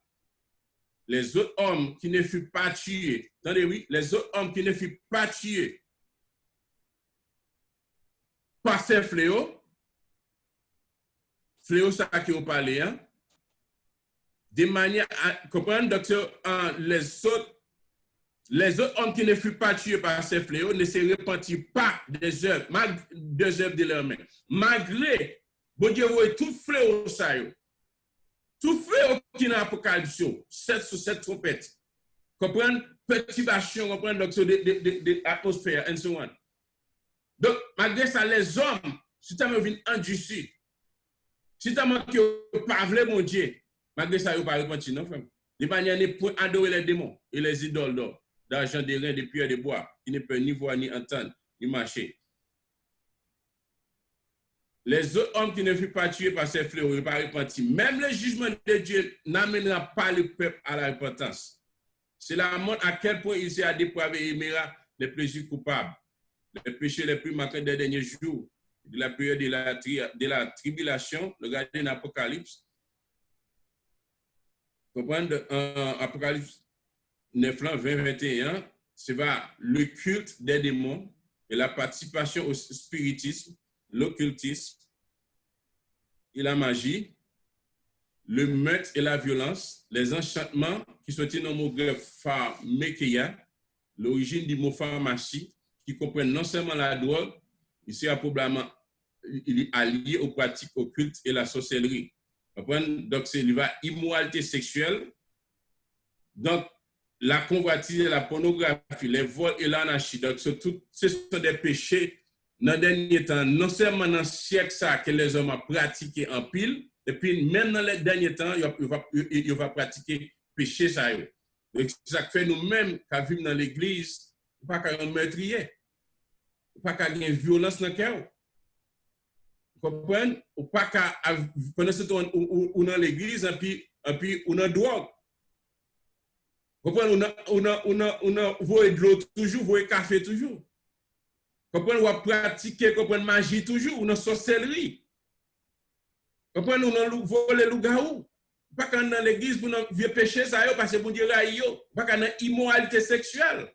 Les autres hommes qui ne furent pas tués, attendez, oui, les autres hommes qui ne furent pas tués par ces fléaux, ça qui ont parlé, hein, de manière à comprendre, docteur, les autres hommes qui ne furent pas tués par ces fléaux ne se repentirent pas des œuvres de leurs mains. Malgré, bon Dieu, tout fléau, ça, tout fléau qui est dans l'Apocalypse, 7 sur 7 trompettes, comprendre, perturbation, comprendre, docteur, de l'atmosphère, and so on. Donc, malgré ça, les hommes, si tu as envie d'endurcir, si tu as manqué pas vrai, mon Dieu, malgré ça, ils ne vont pas repentir, non, frère. De manière à point adorer les démons et les idoles d'or, d'argent, de reins, de pierre, de bois, qui ne peuvent ni voir, ni entendre, ni marcher. Les autres hommes qui ne furent pas tués par ces fléaux, ils ne vont pas repentir. Même le jugement de Dieu n'amènera pas le peuple à la repentance. Cela montre à quel point il s'est dépravé et aimera les plaisirs coupables, les péchés les plus marquants des derniers jours, de la période de la tribulation. Regardez l'Apocalypse. Comprendre Apocalypse 9, 20, 21, c'est le culte des démons et la participation au spiritisme, l'occultisme et la magie, le meurtre et la violence, les enchantements qui sont dans le mot pharmakeia, l'origine du mot pharmacie, qui comprennent non seulement la drogue, ici probablement il est allié aux pratiques occultes et la sorcellerie. Donc, c'est l'immoralité sexuelle. Donc, la convoitise et la pornographie, les vols et l'anarchie. Donc, ce sont des péchés dans le dernier temps, non seulement dans le siècle ça, que les hommes ont pratiqué en pile, et puis même dans les derniers temps, ils vont pratiquer péché ça. Donc, ça fait nous-mêmes, qui vivons dans l'église, pas qu'à un meurtrier, pas qu'à une violence dans le cœur. Vous comprenez? Ou pas qu'à pendant ce temps, ou dans l'église, et puis on a drogue. Vous comprenez? On a voyé de l'eau toujours, voyé café toujours. Vous comprenez? On a pratiqué, comprenez, magie toujours, on a sorcellerie. Vous comprenez? On a volé loup-garou. Pas qu'à dans l'église, pour nous vieux péché, ça y est, parce que vous dire pas qu'à dans immoralité sexuelle.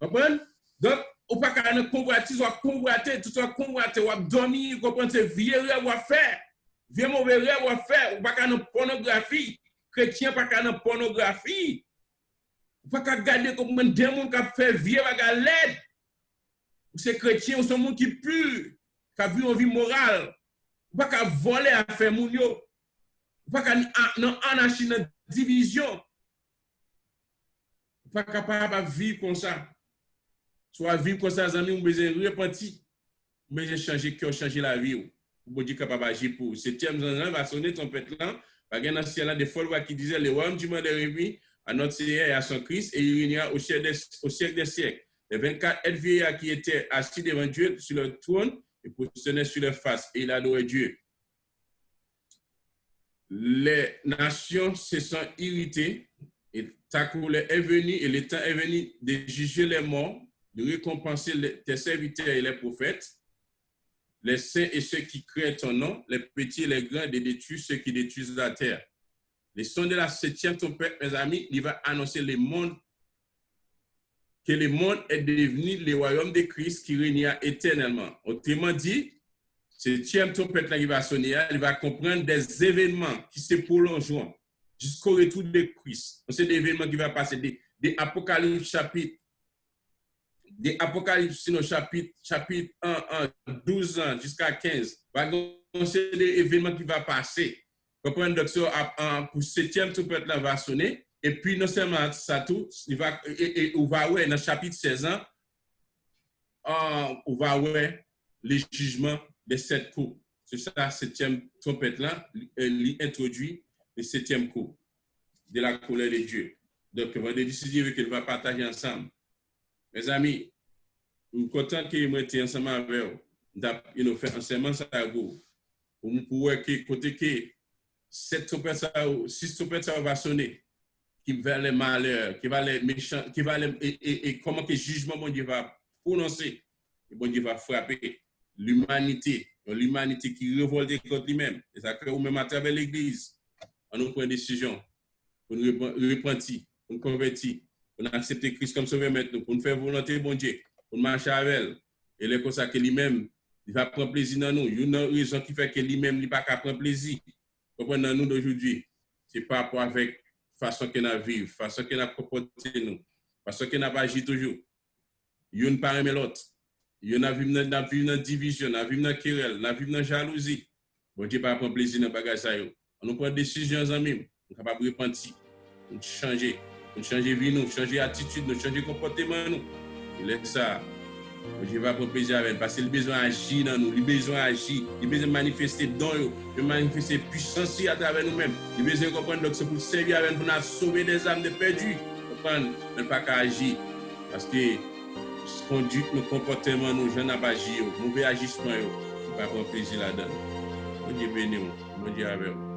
Vous comprenez? Donc, ou pas qu'à une convoitise, ou à convoiter, tout soit convoiter, ou à dormir, vous comprenez, c'est vieux rêve ou à faire, vieux mauvais rêve ou à faire, ou pas qu'à une pornographie, chrétien pas qu'à une pornographie, ou pas qu'à garder comme un démon qui a fait vieux bagarre l'aide, ou c'est chrétien, ou c'est un monde qui pur, qui a vu une vie morale, ou pas qu'à voler à faire mounio, ou pas qu'à une anarchie, une division, ou pas capable de vivre comme ça. Soit vivre comme ça, amis, ou besoin de repentir, ou besoin de changer cœur, changer la vie, ou dire capable d'agir pour. 7e jour va sonner trompette là, va gagner dans le ciel des folles voix qui disaient le royaume du monde est réuni à notre Seigneur et à son Christ, et il réunira au siècle des siècles. Les 24 êtres vieillards qui étaient assis devant Dieu sur le trône et positionnaient sur leur face, et il adorait Dieu. Les nations se sont irritées, et Takoule est venu, et le temps est venu de juger les morts, de récompenser tes serviteurs et les prophètes, les saints et ceux qui créent ton nom, les petits et les grands, de détruire ceux qui détruisent la terre. Le son de la 7e trompette, mes amis, il va annoncer que le monde est devenu le royaume de Christ qui régnera éternellement. Autrement dit, 7e trompette là, il va sonner, il va comprendre des événements qui se prolongeront jusqu'au retour de Christ. C'est des événements qui vont passer des Apocalypse chapitre. Des Apocalypse, sinon chapitre 1, 12 ans jusqu'à 15, c'est des événements qui vont passer. Comprenez, donc, pour 7e trompette là va sonner, et puis non seulement ça tout, on va ouais, dans chapitre 16 ans, on va ouais, les jugements des 7 coups. C'est ça, la 7e trompette-là, il introduit le 7e coup de la colère de Dieu. Donc, on va décider qu'il va partager ensemble. Mes amis, je suis content que vous êtes ensemble avec vous. Nous fait enseignement ça à vous. Pour pouvoir que côté que 6 trompettes ça va sonner, qui va les malheurs, qui va les méchants, qui va les et comment que jugement mon Dieu va prononcer, et bon Dieu va frapper l'humanité qui révolte contre lui-même. Et ça fait ou même à travers l'église, on nous prend une décision pour nous repentir, pour nous convertir, pour nous accepter Christ comme sauveur maintenant, pour nous faire volonté bon Dieu, pour nous marcher avec elle. Et c'est comme ça que lui-même, il va prendre plaisir dans nous. Il y a une raison qui fait que lui-même, il ne va pas prendre plaisir. Comprenez dans nous d'aujourd'hui. C'est par rapport avec la façon qu'on a vécu, la façon qu'on a comporté nous, la façon qu'on a agi toujours. Il y a une part mais l'autre. Il y en a vu dans division, on a vu dans querelle, on a vu dans jalousie. Bon Dieu pas prendre plaisir dans bagage ça. On nous prend décision en même, on capable de repentir, on changer vie nous, changer attitude nous, changer comportement nous. Il est ça. Je vais prendre plaisir avec parce qu'il a besoin d'agir dans nous, il a besoin d'agir, il a besoin de manifester dans nous, de manifester puissance à travers nous-mêmes. Il a besoin de comprendre que c'est pour servir avec nous, pour sauver des âmes de perdus. Comprendre, mais pas qu'à agir. Parce que conduite, nos comportements, nos jeunes agir, mauvais agissement, il va prendre plaisir là-dedans. Bon Dieu béni, bon Dieu avec vous.